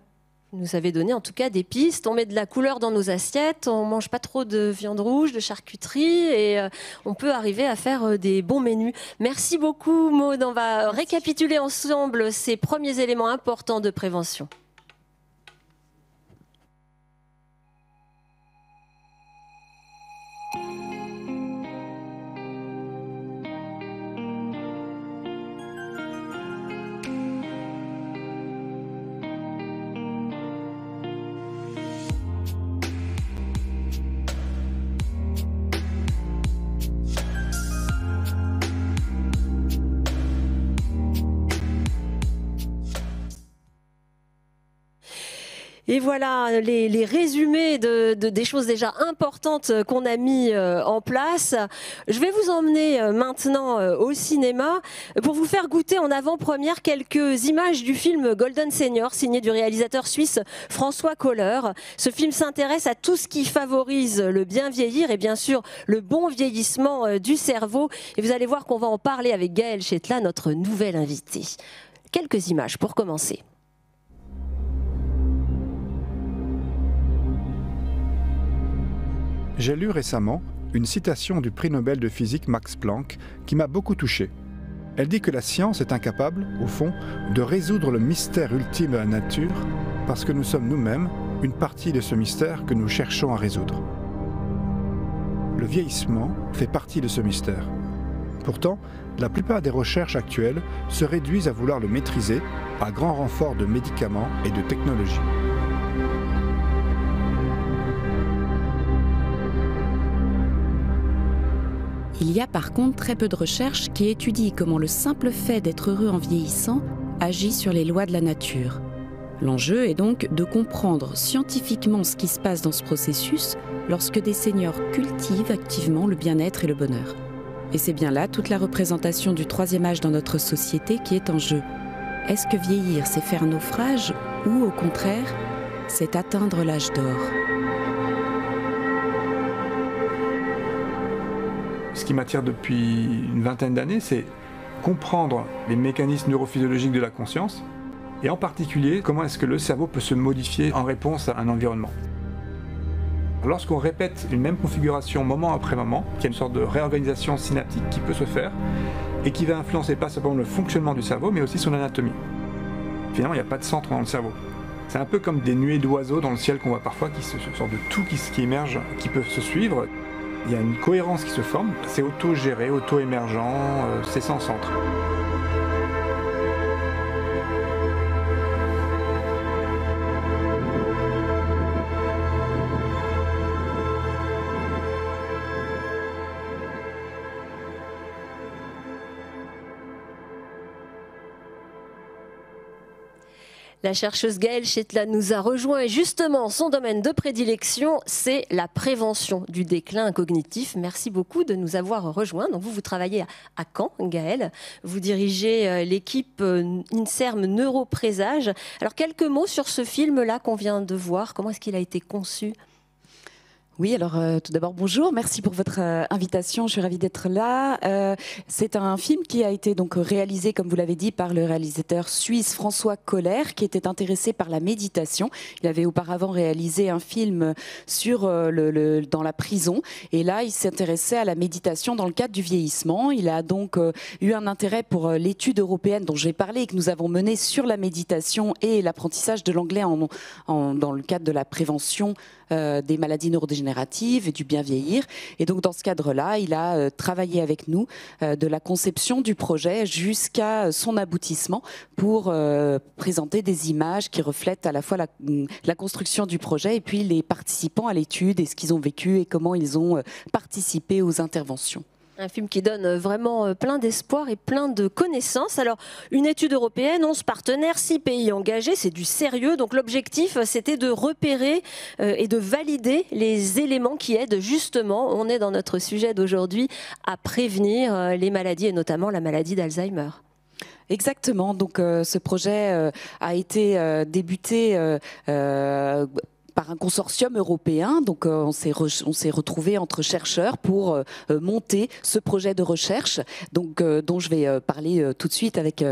Speaker 1: Vous nous avez donné en tout cas des pistes. On met de la couleur dans nos assiettes, on mange pas trop de viande rouge, de charcuterie et on peut arriver à faire des bons menus. Merci beaucoup Maud. On va récapituler ensemble ces premiers éléments importants de prévention. Et voilà les résumés des choses déjà importantes qu'on a mis en place. Je vais vous emmener maintenant au cinéma pour vous faire goûter en avant-première quelques images du film Golden Senior, signé du réalisateur suisse François Kohler. Ce film s'intéresse à tout ce qui favorise le bien vieillir et bien sûr le bon vieillissement du cerveau. Et vous allez voir qu'on va en parler avec Gaëlle Chetla, notre nouvelle invitée. Quelques images pour commencer.
Speaker 5: J'ai lu récemment une citation du prix Nobel de physique Max Planck qui m'a beaucoup touché. Elle dit que la science est incapable, au fond, de résoudre le mystère ultime de la nature parce que nous sommes nous-mêmes une partie de ce mystère que nous cherchons à résoudre. Le vieillissement fait partie de ce mystère. Pourtant, la plupart des recherches actuelles se réduisent à vouloir le maîtriser à grand renfort de médicaments et de technologies.
Speaker 6: Il y a par contre très peu de recherches qui étudient comment le simple fait d'être heureux en vieillissant agit sur les lois de la nature. L'enjeu est donc de comprendre scientifiquement ce qui se passe dans ce processus lorsque des seniors cultivent activement le bien-être et le bonheur. Et c'est bien là toute la représentation du troisième âge dans notre société qui est en jeu. Est-ce que vieillir, c'est faire naufrage ou au contraire, c'est atteindre l'âge d'or ?
Speaker 7: Ce qui m'attire depuis une vingtaine d'années, c'est comprendre les mécanismes neurophysiologiques de la conscience et en particulier comment est-ce que le cerveau peut se modifier en réponse à un environnement. Lorsqu'on répète une même configuration moment après moment, il y a une sorte de réorganisation synaptique qui peut se faire et qui va influencer pas seulement le fonctionnement du cerveau mais aussi son anatomie. Finalement, il n'y a pas de centre dans le cerveau. C'est un peu comme des nuées d'oiseaux dans le ciel qu'on voit parfois, qui sont une sorte de tout qui émerge, qui peuvent se suivre. Il y a une cohérence qui se forme, c'est auto-géré, auto-émergent, c'est sans centre.
Speaker 1: La chercheuse Gaëlle Chetla nous a rejoint et justement son domaine de prédilection, c'est la prévention du déclin cognitif. Merci beaucoup de nous avoir rejoints. Donc vous travaillez à Caen, Gaëlle. Vous dirigez l'équipe INSERM Neuroprésage. Alors quelques mots sur ce film-là qu'on vient de voir. Comment est-ce qu'il a été conçu ?
Speaker 6: Oui, alors tout d'abord bonjour, merci pour votre invitation, je suis ravie d'être là. C'est un film qui a été donc réalisé, comme vous l'avez dit, par le réalisateur suisse François Koller, qui était intéressé par la méditation. Il avait auparavant réalisé un film sur dans la prison, et là il s'intéressait à la méditation dans le cadre du vieillissement. Il a donc eu un intérêt pour l'étude européenne dont j'ai parlé et que nous avons menée sur la méditation et l'apprentissage de l'anglais dans le cadre de la prévention des maladies neurodégénératives et du bien vieillir. Et donc dans ce cadre-là, il a travaillé avec nous de la conception du projet jusqu'à son aboutissement pour présenter des images qui reflètent à la fois la construction du projet et puis les participants à l'étude et ce qu'ils ont vécu et comment ils ont participé aux interventions.
Speaker 1: Un film qui donne vraiment plein d'espoir et plein de connaissances. Alors, une étude européenne, 11 partenaires, 6 pays engagés, c'est du sérieux. Donc l'objectif, c'était de repérer et de valider les éléments qui aident justement, on est dans notre sujet d'aujourd'hui, à prévenir les maladies et notamment la maladie d'Alzheimer.
Speaker 6: Exactement, donc ce projet a été débuté par un consortium européen. Donc on s'est retrouvé entre chercheurs pour monter ce projet de recherche, donc dont je vais parler tout de suite avec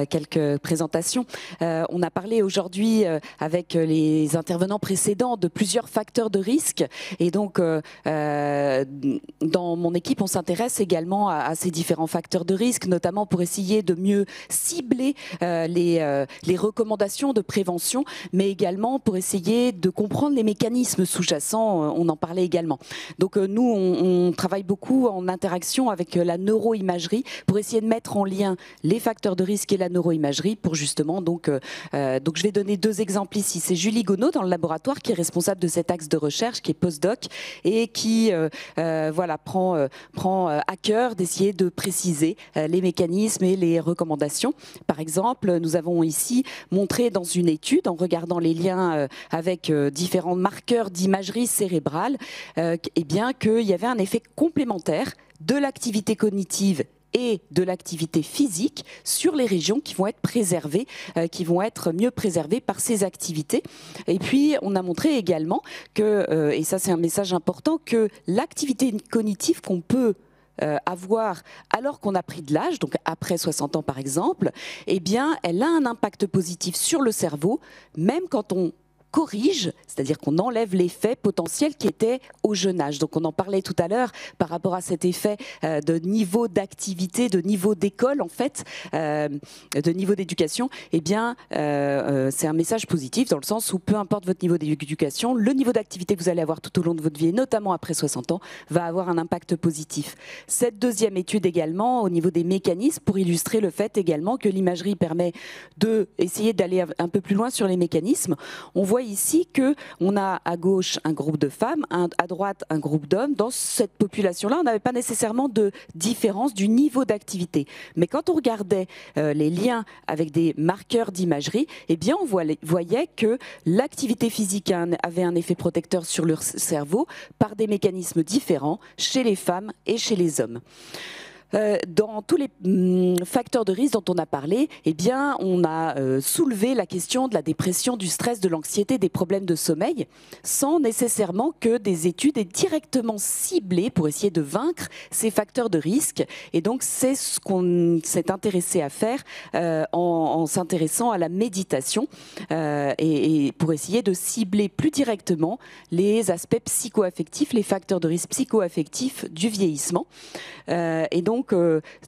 Speaker 6: quelques présentations. On a parlé aujourd'hui avec les intervenants précédents de plusieurs facteurs de risque, et donc dans mon équipe on s'intéresse également à ces différents facteurs de risque, notamment pour essayer de mieux cibler les recommandations de prévention, mais également pour essayer de comprendre les mécanismes sous-jacents, on en parlait également. Donc nous, on travaille beaucoup en interaction avec la neuroimagerie pour essayer de mettre en lien les facteurs de risque et la neuroimagerie pour justement, donc je vais donner 2 exemples ici. C'est Julie Gonneau dans le laboratoire qui est responsable de cet axe de recherche, qui est postdoc et qui prend à cœur d'essayer de préciser les mécanismes et les recommandations. Par exemple, nous avons ici montré dans une étude, en regardant les liens avec différents marqueurs d'imagerie cérébrale, qu'il y avait un effet complémentaire de l'activité cognitive et de l'activité physique sur les régions qui vont être préservées, qui vont être mieux préservées par ces activités. Et puis, on a montré également que, et ça c'est un message important, que l'activité cognitive qu'on peut avoir alors qu'on a pris de l'âge, donc après 60 ans par exemple, eh bien, elle a un impact positif sur le cerveau, même quand on corrige, c'est-à-dire qu'on enlève l'effet potentiel qui était au jeune âge. Donc on en parlait tout à l'heure par rapport à cet effet de niveau d'activité, de niveau d'école en fait, de niveau d'éducation. Eh bien, c'est un message positif dans le sens où peu importe votre niveau d'éducation, le niveau d'activité que vous allez avoir tout au long de votre vie, et notamment après 60 ans, va avoir un impact positif. Cette deuxième étude également au niveau des mécanismes pour illustrer le fait également que l'imagerie permet d'essayer d'aller un peu plus loin sur les mécanismes. On voit ici que on a à gauche un groupe de femmes, à droite un groupe d'hommes. Dans cette population-là, on n'avait pas nécessairement de différence du niveau d'activité. Mais quand on regardait les liens avec des marqueurs d'imagerie, eh bien on voyait que l'activité physique avait un effet protecteur sur le cerveau par des mécanismes différents chez les femmes et chez les hommes. Dans tous les facteurs de risque dont on a parlé, eh bien, on a soulevé la question de la dépression, du stress, de l'anxiété, des problèmes de sommeil, sans nécessairement que des études aient directement ciblé pour essayer de vaincre ces facteurs de risque. Et donc, c'est ce qu'on s'est intéressé à faire en s'intéressant à la méditation et pour essayer de cibler plus directement les aspects psychoaffectifs, les facteurs de risque psychoaffectifs du vieillissement. Et donc,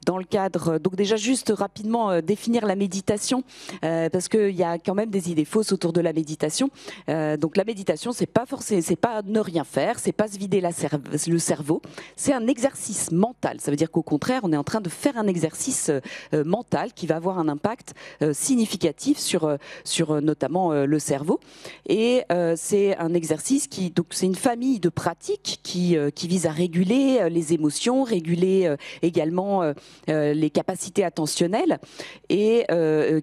Speaker 6: dans le cadre, donc déjà juste rapidement définir la méditation, parce qu'il y a quand même des idées fausses autour de la méditation. Donc la méditation, c'est pas ne rien faire, c'est pas se vider le cerveau, c'est un exercice mental. Ça veut dire qu'au contraire, on est en train de faire un exercice mental qui va avoir un impact significatif sur notamment le cerveau. Et c'est un exercice donc c'est une famille de pratiques qui vise à réguler les émotions, réguler également les capacités attentionnelles et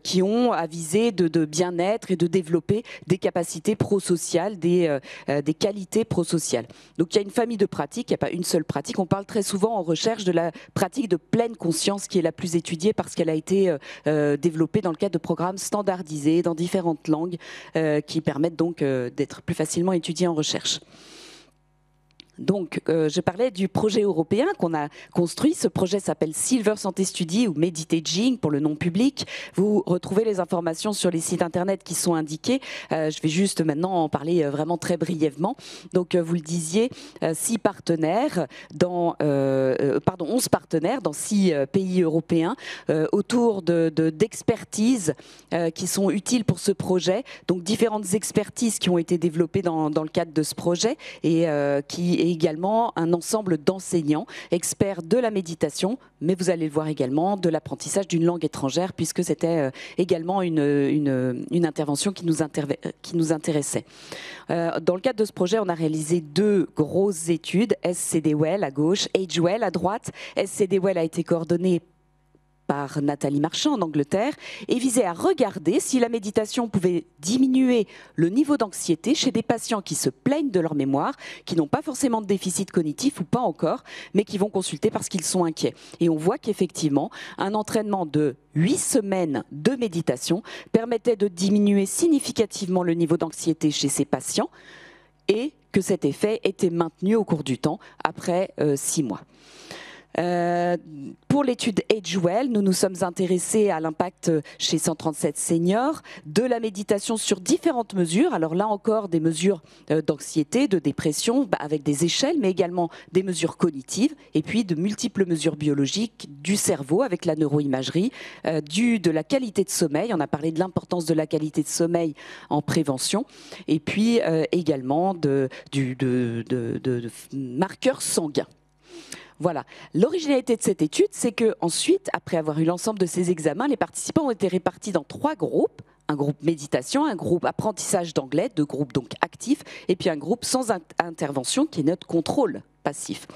Speaker 6: qui ont à viser de bien-être et de développer des capacités prosociales, des qualités prosociales. Donc il y a une famille de pratiques, il n'y a pas une seule pratique. On parle très souvent en recherche de la pratique de pleine conscience qui est la plus étudiée parce qu'elle a été développée dans le cadre de programmes standardisés dans différentes langues qui permettent donc d'être plus facilement étudiée en recherche. Donc, je parlais du projet européen qu'on a construit. Ce projet s'appelle Silver Santé Study ou Meditaging pour le nom public. Vous retrouvez les informations sur les sites internet qui sont indiqués. Je vais juste maintenant en parler vraiment très brièvement. Donc, vous le disiez, 11 partenaires dans 6 pays européens autour d'expertises qui sont utiles pour ce projet. Donc, différentes expertises qui ont été développées dans le cadre de ce projet et qui également un ensemble d'enseignants, experts de la méditation, mais vous allez le voir également, de l'apprentissage d'une langue étrangère, puisque c'était également une intervention qui nous intéressait. Dans le cadre de ce projet, on a réalisé 2 grosses études, SCD-Well à gauche, Age-Well à droite. SCD-Well a été coordonné par Nathalie Marchand en Angleterre et visait à regarder si la méditation pouvait diminuer le niveau d'anxiété chez des patients qui se plaignent de leur mémoire, qui n'ont pas forcément de déficit cognitif ou pas encore, mais qui vont consulter parce qu'ils sont inquiets. Et on voit qu'effectivement, un entraînement de 8 semaines de méditation permettait de diminuer significativement le niveau d'anxiété chez ces patients et que cet effet était maintenu au cours du temps après 6 mois. Pour l'étude Age-Well, nous nous sommes intéressés à l'impact chez 137 seniors de la méditation sur différentes mesures. Alors là encore, des mesures d'anxiété, de dépression, avec des échelles, mais également des mesures cognitives, et puis de multiples mesures biologiques du cerveau avec la neuroimagerie, de la qualité de sommeil. On a parlé de l'importance de la qualité de sommeil en prévention, et puis également de marqueurs sanguins. Voilà. L'originalité de cette étude, c'est que ensuite, après avoir eu l'ensemble de ces examens, les participants ont été répartis dans 3 groupes. Un groupe méditation, un groupe apprentissage d'anglais, 2 groupes donc actifs, et puis un groupe sans intervention qui est notre contrôle passif.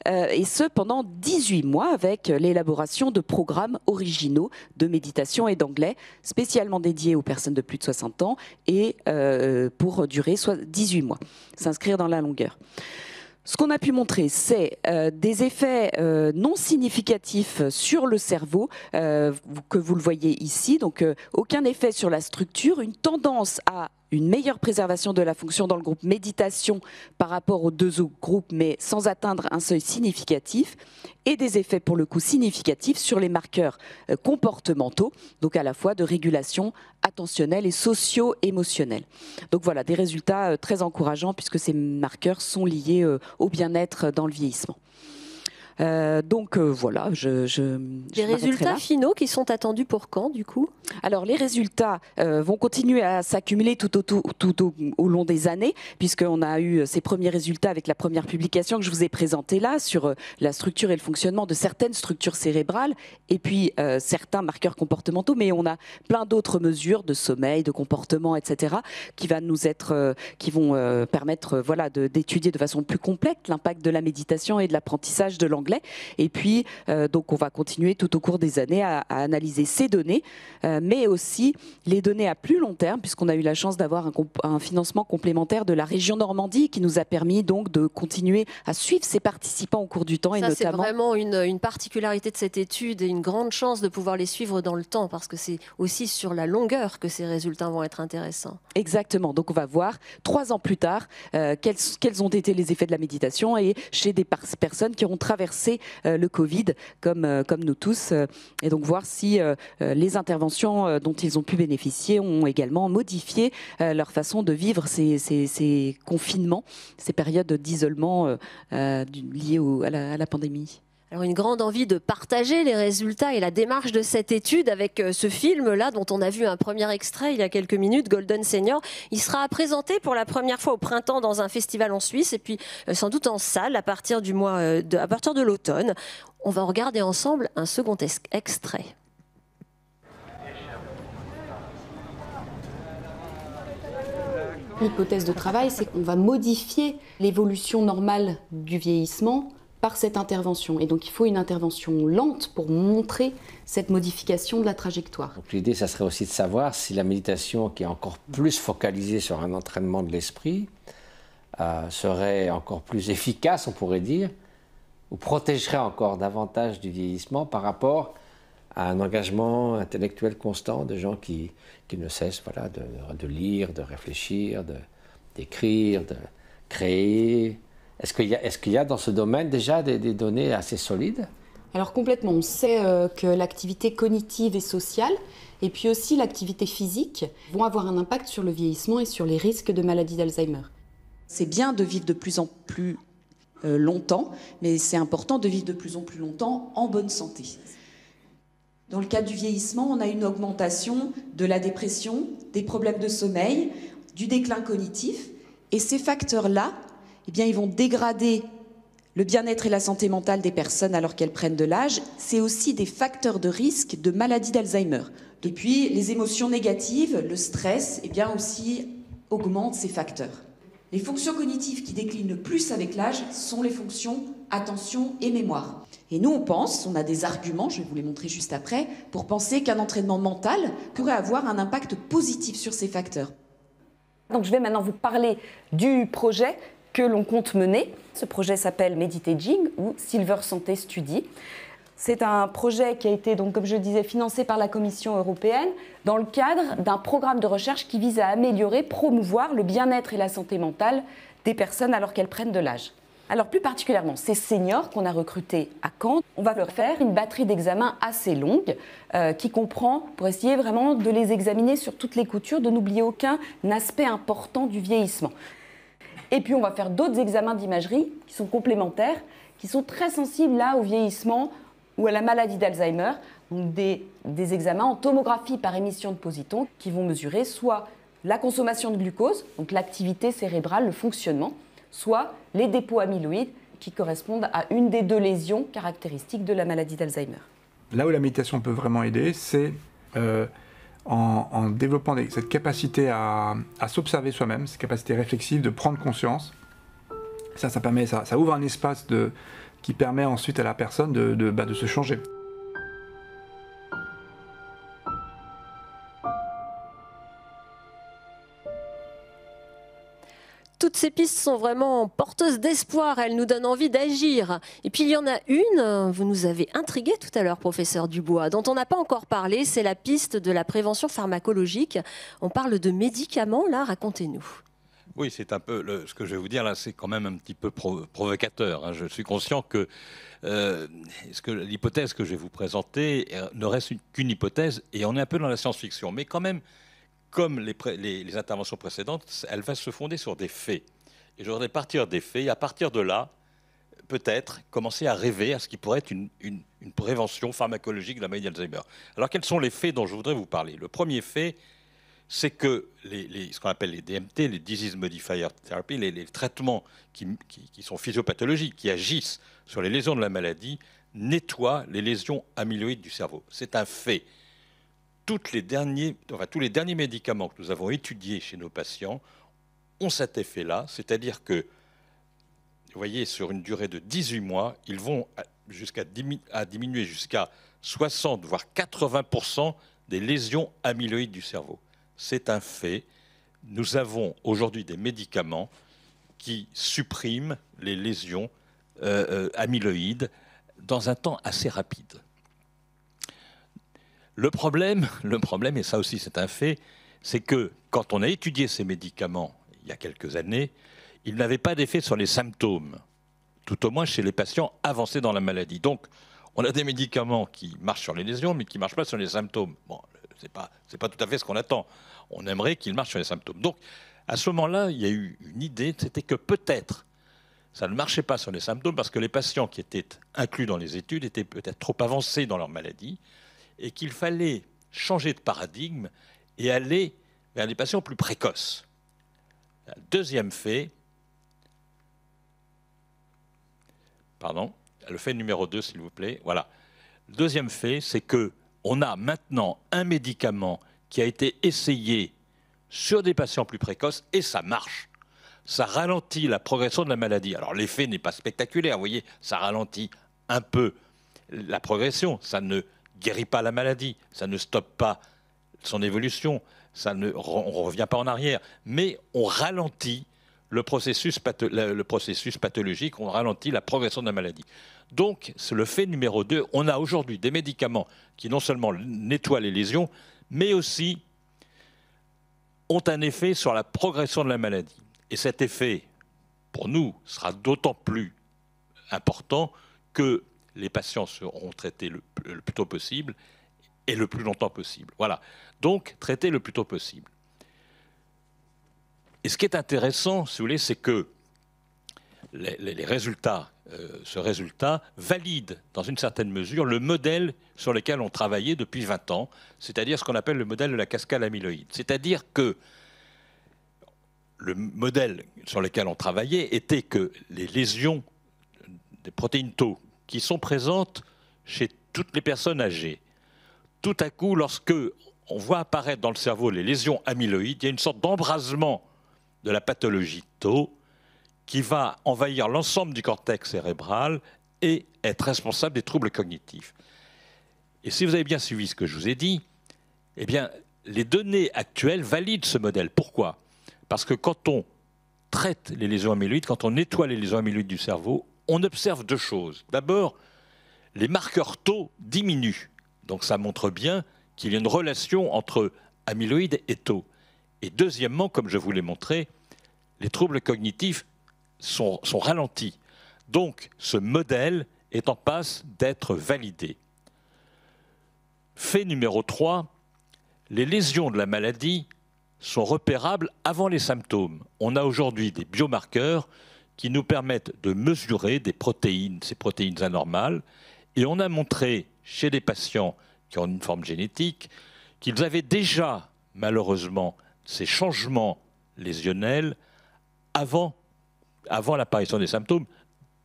Speaker 6: Et ce pendant 18 mois avec l'élaboration de programmes originaux de méditation et d'anglais spécialement dédiés aux personnes de plus de 60 ans et pour durer 18 mois, s'inscrire dans la longueur. Ce qu'on a pu montrer, c'est des effets non significatifs sur le cerveau, que vous le voyez ici, donc aucun effet sur la structure, une tendance à une meilleure préservation de la fonction dans le groupe méditation par rapport aux 2 autres groupes, mais sans atteindre un seuil significatif, et des effets pour le coup significatifs sur les marqueurs comportementaux, donc à la fois de régulation attentionnelle et socio-émotionnelle. Donc voilà, des résultats très encourageants puisque ces marqueurs sont liés au bien-être dans le vieillissement. Voilà,
Speaker 1: les résultats finaux qui sont attendus pour quand du coup?
Speaker 6: Alors les résultats vont continuer à s'accumuler tout au long des années, puisqu'on a eu ces premiers résultats avec la première publication que je vous ai présentée là sur la structure et le fonctionnement de certaines structures cérébrales et puis certains marqueurs comportementaux, mais on a plein d'autres mesures de sommeil, de comportement, etc. qui vont permettre d'étudier de façon plus complète l'impact de la méditation et de l'apprentissage de l'anglais. Et puis, donc, on va continuer tout au cours des années à analyser ces données, mais aussi les données à plus long terme, puisqu'on a eu la chance d'avoir un financement complémentaire de la région Normandie qui nous a permis donc de continuer à suivre ces participants au cours du temps.
Speaker 1: Ça, c'est vraiment une particularité de cette étude et une grande chance de pouvoir les suivre dans le temps, parce que c'est aussi sur la longueur que ces résultats vont être intéressants.
Speaker 6: Exactement. Donc, on va voir 3 ans plus tard quels ont été les effets de la méditation et chez des personnes qui auront traversé le Covid comme nous tous, et donc voir si les interventions dont ils ont pu bénéficier ont également modifié leur façon de vivre ces confinements, ces périodes d'isolement liées à la pandémie.
Speaker 1: Alors une grande envie de partager les résultats et la démarche de cette étude avec ce film-là dont on a vu un premier extrait il y a quelques minutes, Golden Senior. Il sera présenté pour la première fois au printemps dans un festival en Suisse et puis sans doute en salle à partir de l'automne. On va regarder ensemble un second extrait.
Speaker 8: L'hypothèse de travail, c'est qu'on va modifier l'évolution normale du vieillissement par cette intervention. Et donc il faut une intervention lente pour montrer cette modification de la trajectoire.
Speaker 9: L'idée, ça serait aussi de savoir si la méditation, qui est encore plus focalisée sur un entraînement de l'esprit, serait encore plus efficace, on pourrait dire, ou protégerait encore davantage du vieillissement par rapport à un engagement intellectuel constant de gens qui ne cessent de lire, de réfléchir, d'écrire, de créer, Est-ce qu'il y a dans ce domaine déjà des données assez solides?
Speaker 8: Alors complètement, on sait que l'activité cognitive et sociale, et puis aussi l'activité physique, vont avoir un impact sur le vieillissement et sur les risques de maladie d'Alzheimer.
Speaker 10: C'est bien de vivre de plus en plus longtemps, mais c'est important de vivre de plus en plus longtemps en bonne santé. Dans le cadre du vieillissement, on a une augmentation de la dépression, des problèmes de sommeil, du déclin cognitif, et ces facteurs-là, eh bien, ils vont dégrader le bien-être et la santé mentale des personnes alors qu'elles prennent de l'âge. C'est aussi des facteurs de risque de maladie d'Alzheimer. Et puis, les émotions négatives, le stress, eh bien, aussi augmentent ces facteurs. Les fonctions cognitives qui déclinent le plus avec l'âge sont les fonctions attention et mémoire. Et nous, on a des arguments, je vais vous les montrer juste après, pour penser qu'un entraînement mental pourrait avoir un impact positif sur ces facteurs.
Speaker 11: Donc je vais maintenant vous parler du projet que l'on compte mener. Ce projet s'appelle Meditaging ou Silver Santé Study. C'est un projet qui a été, donc, comme je le disais, financé par la Commission européenne dans le cadre d'un programme de recherche qui vise à améliorer, promouvoir le bien-être et la santé mentale des personnes alors qu'elles prennent de l'âge. Alors plus particulièrement, ces seniors qu'on a recrutés à Caen, on va leur faire une batterie d'examens assez longue qui comprend, pour essayer vraiment de les examiner sur toutes les coutures, de n'oublier aucun aspect important du vieillissement. Et puis on va faire d'autres examens d'imagerie qui sont complémentaires, qui sont très sensibles là au vieillissement ou à la maladie d'Alzheimer, donc des examens en tomographie par émission de positons qui vont mesurer soit la consommation de glucose, donc l'activité cérébrale, le fonctionnement, soit les dépôts amyloïdes qui correspondent à une des deux lésions caractéristiques de la maladie d'Alzheimer.
Speaker 7: Là où la méditation peut vraiment aider, c'est en développant cette capacité à s'observer soi-même, cette capacité réflexive de prendre conscience. Ça ouvre un espace qui permet ensuite à la personne de se changer.
Speaker 1: Toutes ces pistes sont vraiment porteuses d'espoir, elles nous donnent envie d'agir. Et puis il y en a une, vous nous avez intrigué tout à l'heure, professeur Dubois, dont on n'a pas encore parlé, c'est la piste de la prévention pharmacologique. On parle de médicaments, là, racontez-nous.
Speaker 2: Oui, c'est un peu ce que je vais vous dire là, c'est quand même un petit peu provocateur. Hein. Je suis conscient que l'hypothèse que je vais vous présenter ne reste qu'une hypothèse et on est un peu dans la science-fiction. Mais quand même, comme les interventions précédentes, elle va se fonder sur des faits. Et je voudrais partir des faits et à partir de là, peut-être commencer à rêver à ce qui pourrait être une prévention pharmacologique de la maladie d'Alzheimer. Alors quels sont les faits dont je voudrais vous parler? Le premier fait, c'est que ce qu'on appelle les DMT, les Disease Modifier Therapy, les traitements qui sont physiopathologiques, qui agissent sur les lésions de la maladie, nettoient les lésions amyloïdes du cerveau. C'est un fait. Tous les derniers médicaments que nous avons étudiés chez nos patients ont cet effet-là, c'est-à-dire que, vous voyez, sur une durée de 18 mois, ils vont diminuer jusqu'à 60, voire 80% des lésions amyloïdes du cerveau. C'est un fait. Nous avons aujourd'hui des médicaments qui suppriment les lésions amyloïdes dans un temps assez rapide. Le problème, et ça aussi c'est un fait, c'est que quand on a étudié ces médicaments il y a quelques années, ils n'avaient pas d'effet sur les symptômes, tout au moins chez les patients avancés dans la maladie. Donc, on a des médicaments qui marchent sur les lésions, mais qui ne marchent pas sur les symptômes. Bon, c'est pas tout à fait ce qu'on attend. On aimerait qu'ils marchent sur les symptômes. Donc, à ce moment-là, il y a eu une idée, c'était que peut-être ça ne marchait pas sur les symptômes parce que les patients qui étaient inclus dans les études étaient peut-être trop avancés dans leur maladie et qu'il fallait changer de paradigme et aller vers des patients plus précoces. Deuxième fait, le fait numéro 2, s'il vous plaît. Voilà. Le deuxième fait, c'est qu'on a maintenant un médicament qui a été essayé sur des patients plus précoces et ça marche. Ça ralentit la progression de la maladie. Alors l'effet n'est pas spectaculaire, vous voyez, ça ralentit un peu la progression, ça ne guérit pas la maladie, ça ne stoppe pas son évolution, on ne revient pas en arrière, mais on ralentit le processus pathologique, on ralentit la progression de la maladie. Donc, c'est le fait numéro 2, on a aujourd'hui des médicaments qui non seulement nettoient les lésions, mais aussi ont un effet sur la progression de la maladie. Et cet effet pour nous, sera d'autant plus important que les patients seront traités le plus tôt possible et le plus longtemps possible. Voilà. Donc, traiter le plus tôt possible. Et ce qui est intéressant, si vous voulez, c'est que les résultats, ce résultat valide dans une certaine mesure le modèle sur lequel on travaillait depuis 20 ans, c'est-à-dire ce qu'on appelle le modèle de la cascade amyloïde. C'est-à-dire que le modèle sur lequel on travaillait était que les lésions des protéines tau qui sont présentes chez toutes les personnes âgées, tout à coup, lorsque on voit apparaître dans le cerveau les lésions amyloïdes, il y a une sorte d'embrasement de la pathologie tau qui va envahir l'ensemble du cortex cérébral et être responsable des troubles cognitifs. Et si vous avez bien suivi ce que je vous ai dit, eh bien, les données actuelles valident ce modèle. Pourquoi ? Parce que quand on traite les lésions amyloïdes, quand on nettoie les lésions amyloïdes du cerveau, on observe deux choses. D'abord, les marqueurs tau diminuent. Donc ça montre bien qu'il y a une relation entre amyloïdes et tau. Et deuxièmement, comme je vous l'ai montré, les troubles cognitifs sont ralentis. Donc ce modèle est en passe d'être validé. Fait numéro 3, les lésions de la maladie sont repérables avant les symptômes. On a aujourd'hui des biomarqueurs qui nous permettent de mesurer des protéines, ces protéines anormales, et on a montré chez des patients qui ont une forme génétique qu'ils avaient déjà, malheureusement, ces changements lésionnels avant l'apparition des symptômes,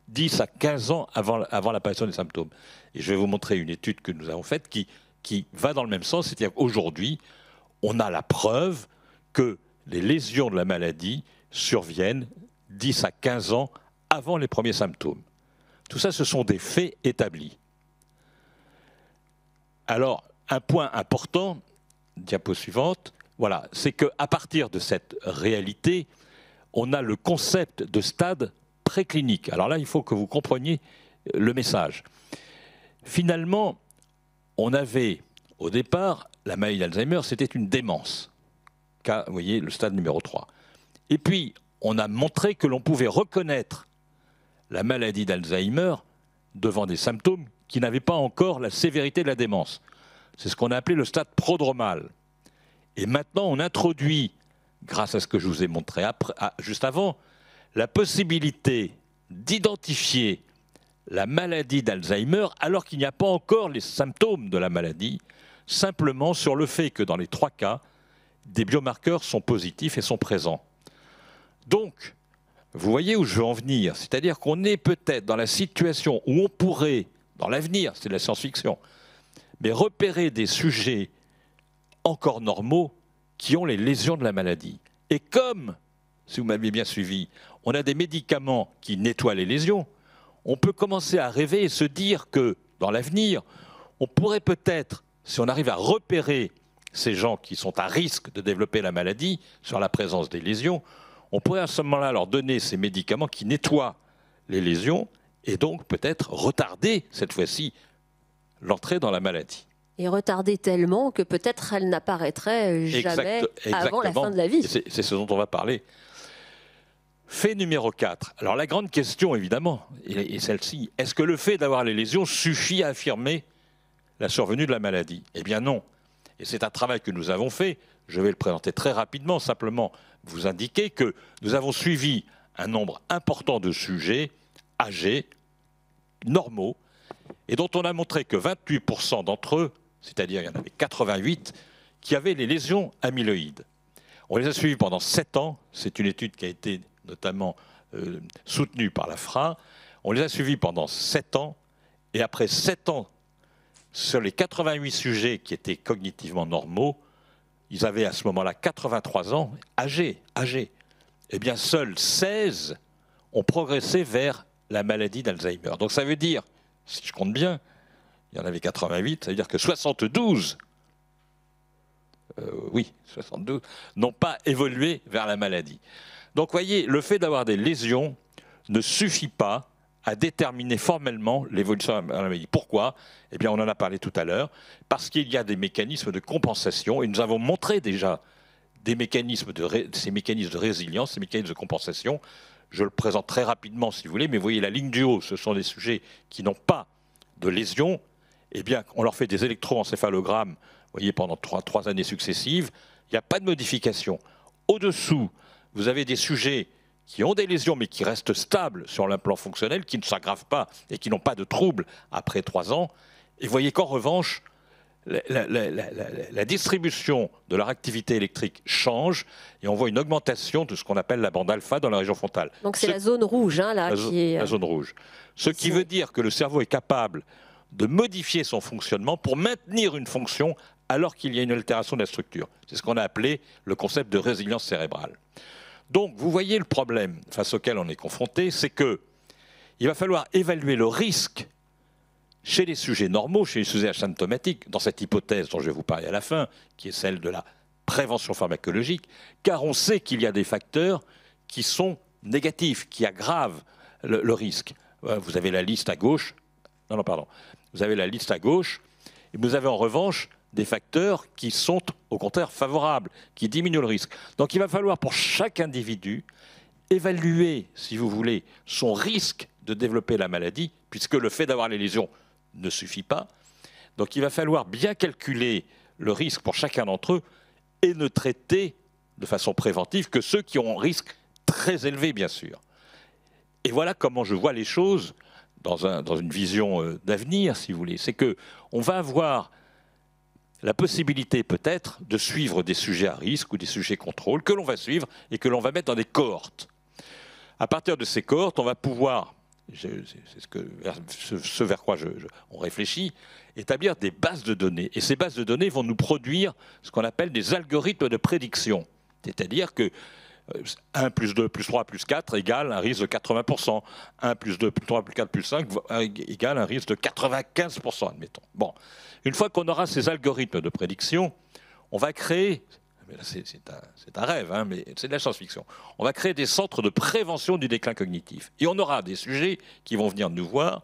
Speaker 2: 10 à 15 ans avant l'apparition des symptômes. Et je vais vous montrer une étude que nous avons faite qui va dans le même sens, c'est-à-dire qu'aujourd'hui, on a la preuve que les lésions de la maladie surviennent 10 à 15 ans avant les premiers symptômes. Tout ça, ce sont des faits établis. Alors, un point important, diapo suivante, voilà, c'est qu'à partir de cette réalité, on a le concept de stade préclinique. Alors là, il faut que vous compreniez le message. Finalement, on avait, au départ, la maladie d'Alzheimer, c'était une démence. Vous voyez, le stade numéro 3. Et puis, on a montré que l'on pouvait reconnaître la maladie d'Alzheimer devant des symptômes qui n'avaient pas encore la sévérité de la démence. C'est ce qu'on a appelé le stade prodromal. Et maintenant, on introduit, grâce à ce que je vous ai montré juste avant, la possibilité d'identifier la maladie d'Alzheimer alors qu'il n'y a pas encore les symptômes de la maladie, simplement sur le fait que dans les 3 cas, des biomarqueurs sont positifs et sont présents. Donc, vous voyez où je veux en venir, c'est-à-dire qu'on est peut-être dans la situation où on pourrait, dans l'avenir, c'est de la science-fiction, mais repérer des sujets encore normaux qui ont les lésions de la maladie. Et comme, si vous m'aviez bien suivi, on a des médicaments qui nettoient les lésions, on peut commencer à rêver et se dire que, dans l'avenir, on pourrait peut-être, si on arrive à repérer ces gens qui sont à risque de développer la maladie sur la présence des lésions, on pourrait à ce moment-là leur donner ces médicaments qui nettoient les lésions et donc peut-être retarder, cette fois-ci, l'entrée dans la maladie.
Speaker 1: Et retarder tellement que peut-être elle n'apparaîtrait jamais avant la fin de la vie.
Speaker 2: C'est ce dont on va parler. Fait numéro 4. Alors la grande question, évidemment, est celle-ci. Est-ce que le fait d'avoir les lésions suffit à affirmer la survenue de la maladie? Eh bien non. Et c'est un travail que nous avons fait. Je vais le présenter très rapidement, simplement vous indiquer que nous avons suivi un nombre important de sujets âgés, normaux, et dont on a montré que 28% d'entre eux, c'est-à-dire il y en avait 88, qui avaient les lésions amyloïdes. On les a suivis pendant 7 ans. C'est une étude qui a été notamment soutenue par la FRA. On les a suivis pendant 7 ans. Et après 7 ans, sur les 88 sujets qui étaient cognitivement normaux, ils avaient à ce moment-là 83 ans, âgés. Eh bien, seuls 16 ont progressé vers la maladie d'Alzheimer. Donc ça veut dire, si je compte bien, il y en avait 88, ça veut dire que 72, 72, n'ont pas évolué vers la maladie. Donc, voyez, le fait d'avoir des lésions ne suffit pas à déterminer formellement l'évolution de la maladie. Pourquoi ? Eh bien, on en a parlé tout à l'heure, parce qu'il y a des mécanismes de compensation, et nous avons montré déjà ces mécanismes de résilience, ces mécanismes de compensation. Je le présente très rapidement si vous voulez, mais vous voyez la ligne du haut, ce sont des sujets qui n'ont pas de lésions. Eh bien, on leur fait des électroencéphalogrammes, vous voyez, pendant trois années successives, il n'y a pas de modification. Au-dessous, vous avez des sujets qui ont des lésions mais qui restent stables sur un plan fonctionnel, qui ne s'aggravent pas et qui n'ont pas de troubles après 3 ans. Et vous voyez qu'en revanche, la distribution de leur activité électrique change et on voit une augmentation de ce qu'on appelle la bande alpha dans la région frontale.
Speaker 1: Donc c'est la zone rouge, hein, là, qui est...
Speaker 2: La zone rouge. Ce qui veut dire que le cerveau est capable de modifier son fonctionnement pour maintenir une fonction alors qu'il y a une altération de la structure. C'est ce qu'on a appelé le concept de résilience cérébrale. Donc, vous voyez le problème face auquel on est confronté, c'est que il va falloir évaluer le risque chez les sujets normaux, chez les sujets asymptomatiques, dans cette hypothèse dont je vais vous parler à la fin, qui est celle de la prévention pharmacologique, car on sait qu'il y a des facteurs qui sont négatifs, qui aggravent le risque. Vous avez la liste à gauche. Vous avez la liste à gauche, et vous avez en revanche des facteurs qui sont au contraire favorables, qui diminuent le risque. Donc il va falloir pour chaque individu évaluer, si vous voulez, son risque de développer la maladie, puisque le fait d'avoir les lésions ne suffit pas. Donc il va falloir bien calculer le risque pour chacun d'entre eux et ne traiter de façon préventive que ceux qui ont un risque très élevé, bien sûr. Et voilà comment je vois les choses dans une vision d'avenir, si vous voulez. C'est qu'on va avoir la possibilité peut-être de suivre des sujets à risque ou des sujets contrôle que l'on va suivre et que l'on va mettre dans des cohortes. À partir de ces cohortes, on va pouvoir, c'est ce vers quoi on réfléchit, établir des bases de données. Et ces bases de données vont nous produire ce qu'on appelle des algorithmes de prédiction. C'est-à-dire que 1 plus 2 plus 3 plus 4 égale un risque de 80%. 1 plus 2 plus 3 plus 4 plus 5 égale un risque de 95%, admettons. Bon. Une fois qu'on aura ces algorithmes de prédiction, on va créer, c'est un rêve, hein, mais c'est de la science-fiction, on va créer des centres de prévention du déclin cognitif. Et on aura des sujets qui vont venir nous voir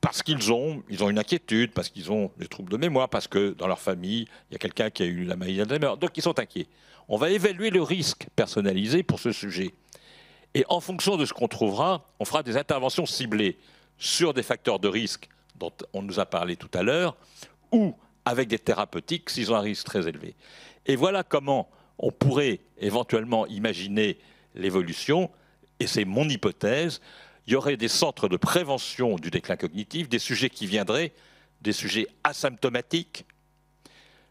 Speaker 2: parce qu'ils ont une inquiétude, parce qu'ils ont des troubles de mémoire, parce que dans leur famille, il y a quelqu'un qui a eu la maladie d'Alzheimer, donc ils sont inquiets. On va évaluer le risque personnalisé pour ce sujet. Et en fonction de ce qu'on trouvera, on fera des interventions ciblées sur des facteurs de risque dont on nous a parlé tout à l'heure, ou avec des thérapeutiques s'ils ont un risque très élevé. Et voilà comment on pourrait éventuellement imaginer l'évolution, et c'est mon hypothèse. Il y aurait des centres de prévention du déclin cognitif, des sujets qui viendraient, des sujets asymptomatiques,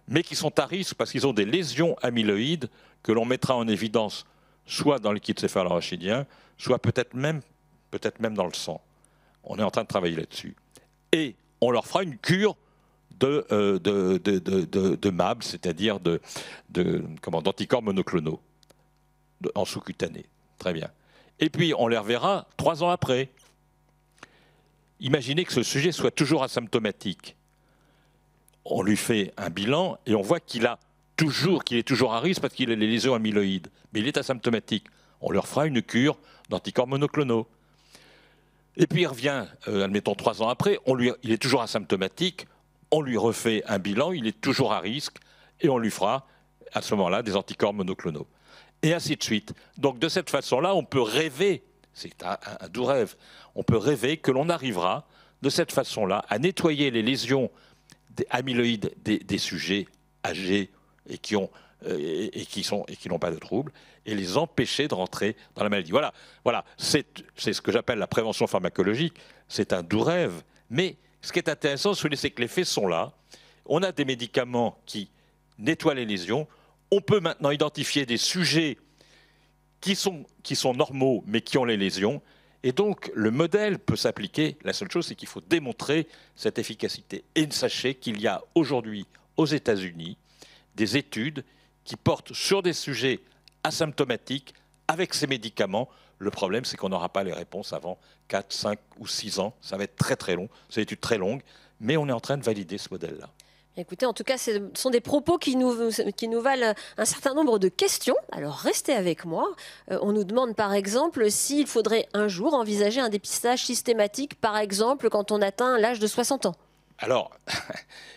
Speaker 2: mais qui sont à risque parce qu'ils ont des lésions amyloïdes que l'on mettra en évidence soit dans le liquide céphalorachidien, soit peut-être même dans le sang. On est en train de travailler là-dessus. Et on leur fera une cure de MAB, c'est-à-dire d'anticorps monoclonaux en sous-cutané. Très bien. Et puis on les reverra 3 ans après. Imaginez que ce sujet soit toujours asymptomatique. On lui fait un bilan et on voit qu'il est toujours à risque parce qu'il a les lésions amyloïdes. Mais il est asymptomatique. On leur fera une cure d'anticorps monoclonaux. Et puis il revient, admettons 3 ans après, il est toujours asymptomatique, on lui refait un bilan, il est toujours à risque, et on lui fera à ce moment-là des anticorps monoclonaux. Et ainsi de suite. Donc de cette façon-là, on peut rêver, c'est un doux rêve, on peut rêver que l'on arrivera de cette façon-là à nettoyer les lésions amyloïdes des sujets âgés et qui n'ont pas de troubles, et les empêcher de rentrer dans la maladie. Voilà, c'est ce que j'appelle la prévention pharmacologique. C'est un doux rêve. Mais ce qui est intéressant, c'est que les faits sont là. On a des médicaments qui nettoient les lésions. On peut maintenant identifier des sujets qui sont normaux, mais qui ont les lésions. Et donc, le modèle peut s'appliquer. La seule chose, c'est qu'il faut démontrer cette efficacité. Et sachez qu'il y a aujourd'hui, aux États-Unis, des études qui portent sur des sujets asymptomatiques avec ces médicaments. Le problème, c'est qu'on n'aura pas les réponses avant 4, 5 ou 6 ans. Ça va être très très long. C'est une étude très longue, mais on est en train de valider ce modèle-là.
Speaker 1: Écoutez, en tout cas, ce sont des propos qui nous valent un certain nombre de questions. Alors, restez avec moi. On nous demande, par exemple, s'il faudrait un jour envisager un dépistage systématique, par exemple, quand on atteint l'âge de 60 ans.
Speaker 2: Alors,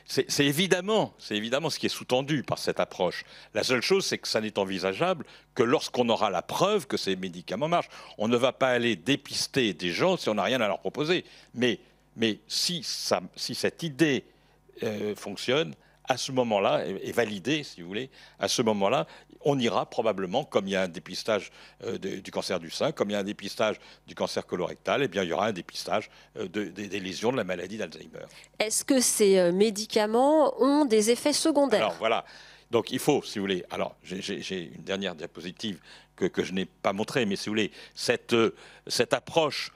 Speaker 2: c'est évidemment ce qui est sous-tendu par cette approche. La seule chose, c'est que ça n'est envisageable que lorsqu'on aura la preuve que ces médicaments marchent. On ne va pas aller dépister des gens si on n'a rien à leur proposer. Mais si cette idée fonctionne, à ce moment-là, est validée, si vous voulez, à ce moment-là, on ira probablement, comme il y a un dépistage du cancer du sein, comme il y a un dépistage du cancer colorectal, eh bien, il y aura un dépistage des lésions de la maladie d'Alzheimer.
Speaker 1: Est-ce que ces médicaments ont des effets secondaires?
Speaker 2: Alors voilà, donc il faut, si vous voulez, alors j'ai une dernière diapositive que je n'ai pas montrée, mais si vous voulez, cette approche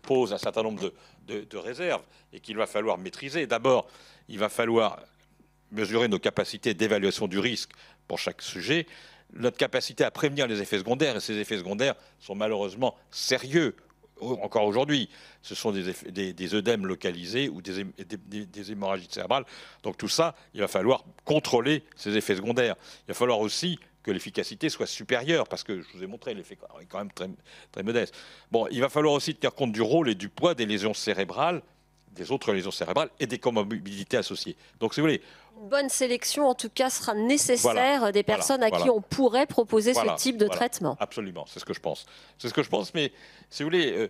Speaker 2: pose un certain nombre de réserves et qu'il va falloir maîtriser. D'abord, il va falloir mesurer nos capacités d'évaluation du risque pour chaque sujet, notre capacité à prévenir les effets secondaires, et ces effets secondaires sont malheureusement sérieux encore aujourd'hui. Ce sont des œdèmes localisés ou des hémorragies cérébrales. Donc tout ça, il va falloir contrôler ces effets secondaires. Il va falloir aussi que l'efficacité soit supérieure, parce que je vous ai montré, l'effet est quand même très, très modeste. Bon, il va falloir aussi tenir compte du rôle et du poids des lésions cérébrales, des autres lésions cérébrales et des comorbidités associées. Donc si vous voulez,
Speaker 1: une bonne sélection, en tout cas, sera nécessaire des personnes à qui on pourrait proposer ce type de traitement.
Speaker 2: Absolument, c'est ce que je pense. C'est ce que je pense, mais si vous voulez,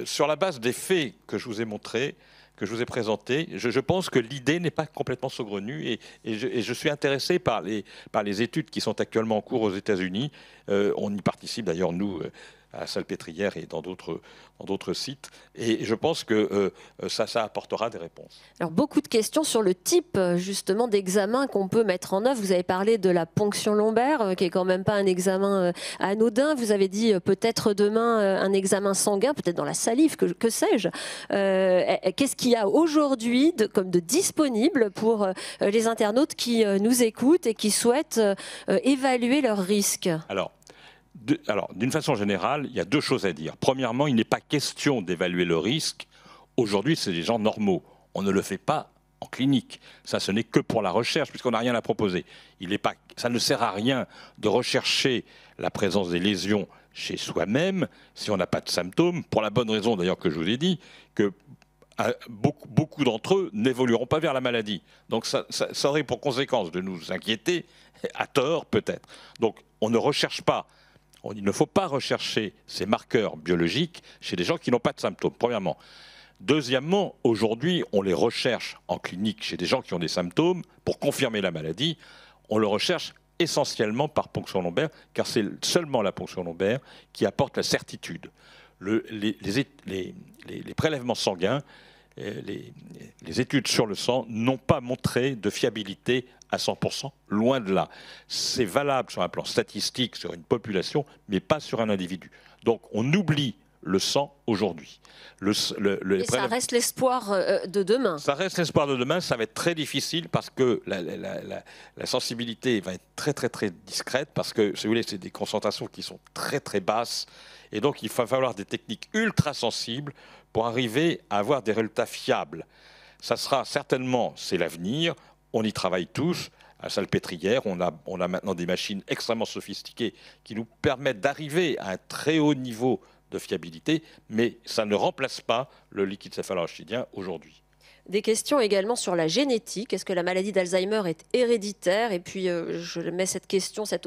Speaker 2: sur la base des faits que je vous ai montrés, que je vous ai présentés, je pense que l'idée n'est pas complètement saugrenue et je suis intéressé par les études qui sont actuellement en cours aux États-Unis. On y participe d'ailleurs, nous, à la Salpêtrière et dans d'autres sites. Et je pense que ça apportera des réponses.
Speaker 1: Alors, beaucoup de questions sur le type, justement, d'examen qu'on peut mettre en œuvre. Vous avez parlé de la ponction lombaire, qui est quand même pas un examen anodin. Vous avez dit peut-être demain un examen sanguin, peut-être dans la salive, que sais-je. Qu'est-ce qu'il y a aujourd'hui comme de disponible pour les internautes qui nous écoutent et qui souhaitent évaluer leurs risques?
Speaker 2: Alors, d'une façon générale, il y a deux choses à dire. Premièrement, il n'est pas question d'évaluer le risque. Aujourd'hui, c'est des gens normaux. On ne le fait pas en clinique. Ça, ce n'est que pour la recherche, puisqu'on n'a rien à proposer. Ça ne sert à rien de rechercher la présence des lésions chez soi-même si on n'a pas de symptômes, pour la bonne raison d'ailleurs que je vous ai dit, que beaucoup d'entre eux n'évolueront pas vers la maladie. Donc ça aurait pour conséquence de nous inquiéter, à tort peut-être. Donc on ne recherche pas. Il ne faut pas rechercher ces marqueurs biologiques chez des gens qui n'ont pas de symptômes, premièrement. Deuxièmement, aujourd'hui, on les recherche en clinique chez des gens qui ont des symptômes pour confirmer la maladie. On le recherche essentiellement par ponction lombaire, car c'est seulement la ponction lombaire qui apporte la certitude. Les prélèvements sanguins, les études sur le sang n'ont pas montré de fiabilité à 100%, loin de là. C'est valable sur un plan statistique, sur une population, mais pas sur un individu. Donc on oublie le sang aujourd'hui.
Speaker 1: Et ça reste l'espoir de demain.
Speaker 2: Ça reste l'espoir de demain, ça va être très difficile parce que la sensibilité va être très très très discrète, parce que si vous voulez, c'est des concentrations qui sont très très basses, et donc il va falloir des techniques ultra sensibles pour arriver à avoir des résultats fiables. Ça sera certainement, c'est l'avenir, on y travaille tous. À Salpêtrière, on a maintenant des machines extrêmement sophistiquées qui nous permettent d'arriver à un très haut niveau de fiabilité, mais ça ne remplace pas le liquide céphalorachidien aujourd'hui.
Speaker 1: Des questions également sur la génétique. Est-ce que la maladie d'Alzheimer est héréditaire? Et puis, je mets cette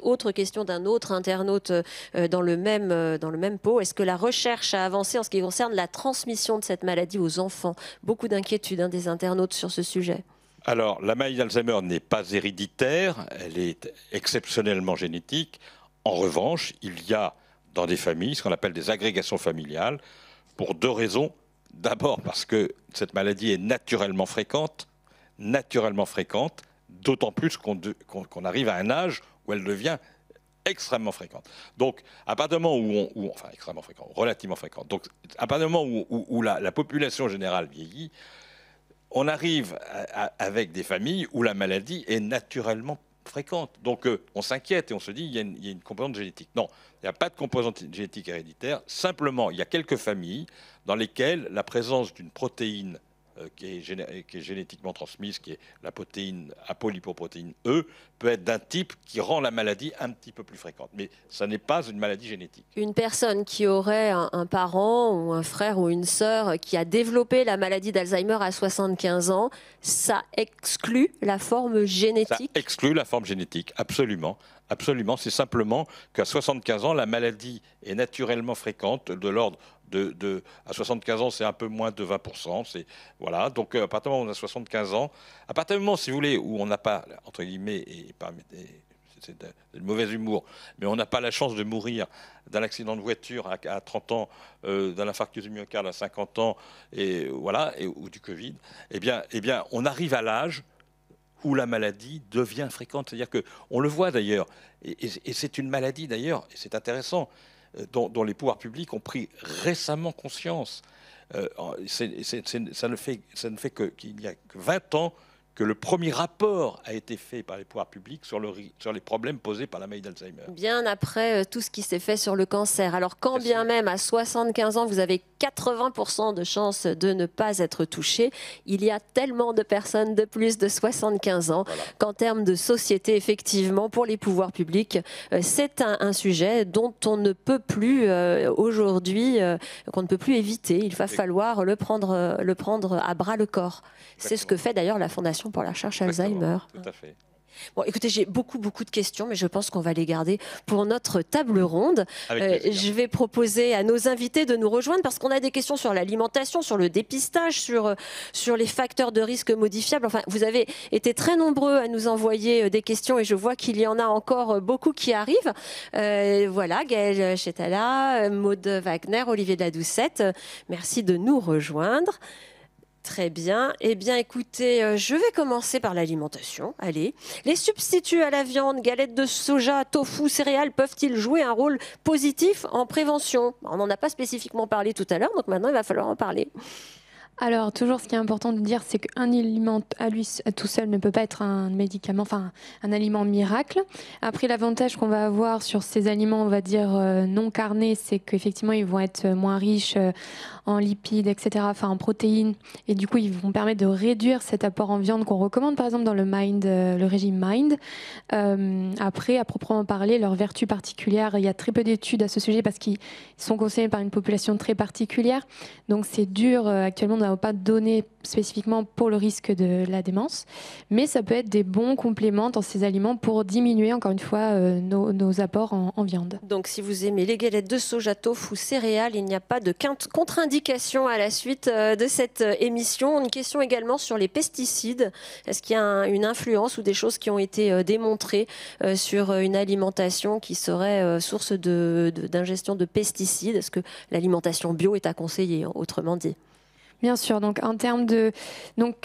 Speaker 1: autre question d'un autre internaute dans le même pot. Est-ce que la recherche a avancé en ce qui concerne la transmission de cette maladie aux enfants? Beaucoup d'inquiétudes des internautes sur ce sujet.
Speaker 2: Alors, la maladie d'Alzheimer n'est pas héréditaire, elle est exceptionnellement génétique. En revanche, il y a dans des familles ce qu'on appelle des agrégations familiales, pour deux raisons. D'abord parce que cette maladie est naturellement fréquente, d'autant plus qu'on arrive à un âge où elle devient extrêmement fréquente. Donc, à partir du moment enfin extrêmement fréquente, relativement fréquente. Donc, à partir du moment où la population générale vieillit, on arrive avec des familles où la maladie est naturellement fréquente. Donc on s'inquiète et on se dit il y a une composante génétique. Non, il n'y a pas de composante génétique héréditaire. Simplement, il y a quelques familles dans lesquelles la présence d'une protéine qui est génétiquement transmise, qui est la protéine apolipoprotéine E, peut être d'un type qui rend la maladie un petit peu plus fréquente. Mais ça n'est pas une maladie génétique.
Speaker 1: Une personne qui aurait un parent ou un frère ou une sœur qui a développé la maladie d'Alzheimer à 75 ans, ça exclut la forme génétique?
Speaker 2: Ça exclut la forme génétique, absolument. Absolument. C'est simplement qu'à 75 ans, la maladie est naturellement fréquente, de l'ordre à 75 ans, c'est un peu moins de 20%. Voilà. Donc, à partir du moment où on a 75 ans, à partir du moment, si vous voulez, où on n'a pas, entre guillemets, c'est de mauvais humour, mais on n'a pas la chance de mourir d'un accident de voiture à 30 ans, d'un infarctus du myocarde à 50 ans, et voilà, ou du Covid, eh bien, on arrive à l'âge où la maladie devient fréquente. C'est-à-dire qu'on le voit d'ailleurs, et c'est une maladie d'ailleurs, et c'est intéressant, dont les pouvoirs publics ont pris récemment conscience. Ça ne fait qu'il n'y a que 20 ans que le premier rapport a été fait par les pouvoirs publics sur les problèmes posés par la maladie d'Alzheimer.
Speaker 1: Bien après tout ce qui s'est fait sur le cancer. Alors quand bien même à 75 ans, vous avez 80% de chances de ne pas être touché, il y a tellement de personnes de plus de 75 ans qu'en termes de société, effectivement, pour les pouvoirs publics, c'est un sujet dont on ne peut plus aujourd'hui, qu'on ne peut plus éviter. Il va falloir le prendre à bras le corps. C'est ce que fait d'ailleurs la Fondation pour la recherche Alzheimer.
Speaker 2: Tout à fait.
Speaker 1: Bon, écoutez, j'ai beaucoup de questions, mais je pense qu'on va les garder pour notre table ronde. Je vais proposer à nos invités de nous rejoindre parce qu'on a des questions sur l'alimentation, sur le dépistage, sur les facteurs de risque modifiables. Enfin, vous avez été très nombreux à nous envoyer des questions et je vois qu'il y en a encore beaucoup qui arrivent. Voilà, Gaël Chetala, Maud Wagner, Olivier de la Doucette, merci de nous rejoindre. Très bien. Eh bien, écoutez, je vais commencer par l'alimentation. Allez. Les substituts à la viande, galettes de soja, tofu, céréales, peuvent-ils jouer un rôle positif en prévention? On n'en a pas spécifiquement parlé tout à l'heure, donc maintenant, il va falloir en parler.
Speaker 4: Alors, toujours, ce qui est important de dire, c'est qu'un aliment à lui tout seul ne peut pas être un médicament, enfin un aliment miracle. Après, l'avantage qu'on va avoir sur ces aliments, on va dire non carnés, c'est qu'effectivement, ils vont être moins riches en lipides, etc., enfin en protéines, et du coup, ils vont permettre de réduire cet apport en viande qu'on recommande, par exemple, dans le régime MIND. Après, à proprement parler, leurs vertus particulières, il y a très peu d'études à ce sujet parce qu'ils sont consommés par une population très particulière. Donc, c'est dur actuellement de pas de données spécifiquement pour le risque de la démence, mais ça peut être des bons compléments dans ces aliments pour diminuer encore une fois nos apports en viande.
Speaker 1: Donc si vous aimez les galettes de soja, tofu, céréales, il n'y a pas de contre-indication à la suite de cette émission. Une question également sur les pesticides. Est-ce qu'il y a une influence ou des choses qui ont été démontrées sur une alimentation qui serait source d'ingestion de pesticides? Est-ce que l'alimentation bio est à conseiller, autrement dit?
Speaker 4: Bien sûr, donc en termes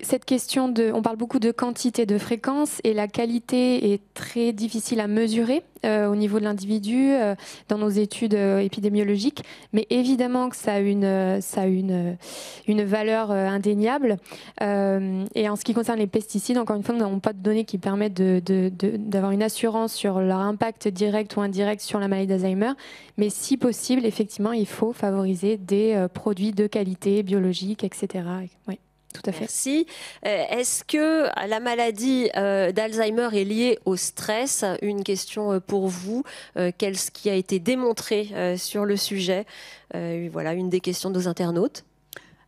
Speaker 4: cette question on parle beaucoup de quantité, de fréquence, et la qualité est très difficile à mesurer au niveau de l'individu dans nos études épidémiologiques, mais évidemment que ça a une valeur indéniable. Et en ce qui concerne les pesticides, encore une fois, nous n'avons pas de données qui permettent d'avoir une assurance sur leur impact direct ou indirect sur la maladie d'Alzheimer, mais si possible, effectivement, il faut favoriser des produits de qualité biologique, etc. Oui. Tout à fait.
Speaker 1: Merci. Est-ce que la maladie d'Alzheimer est liée au stress? Une question pour vous. Qu'est-ce qui a été démontré sur le sujet? Voilà, une des questions de nos internautes.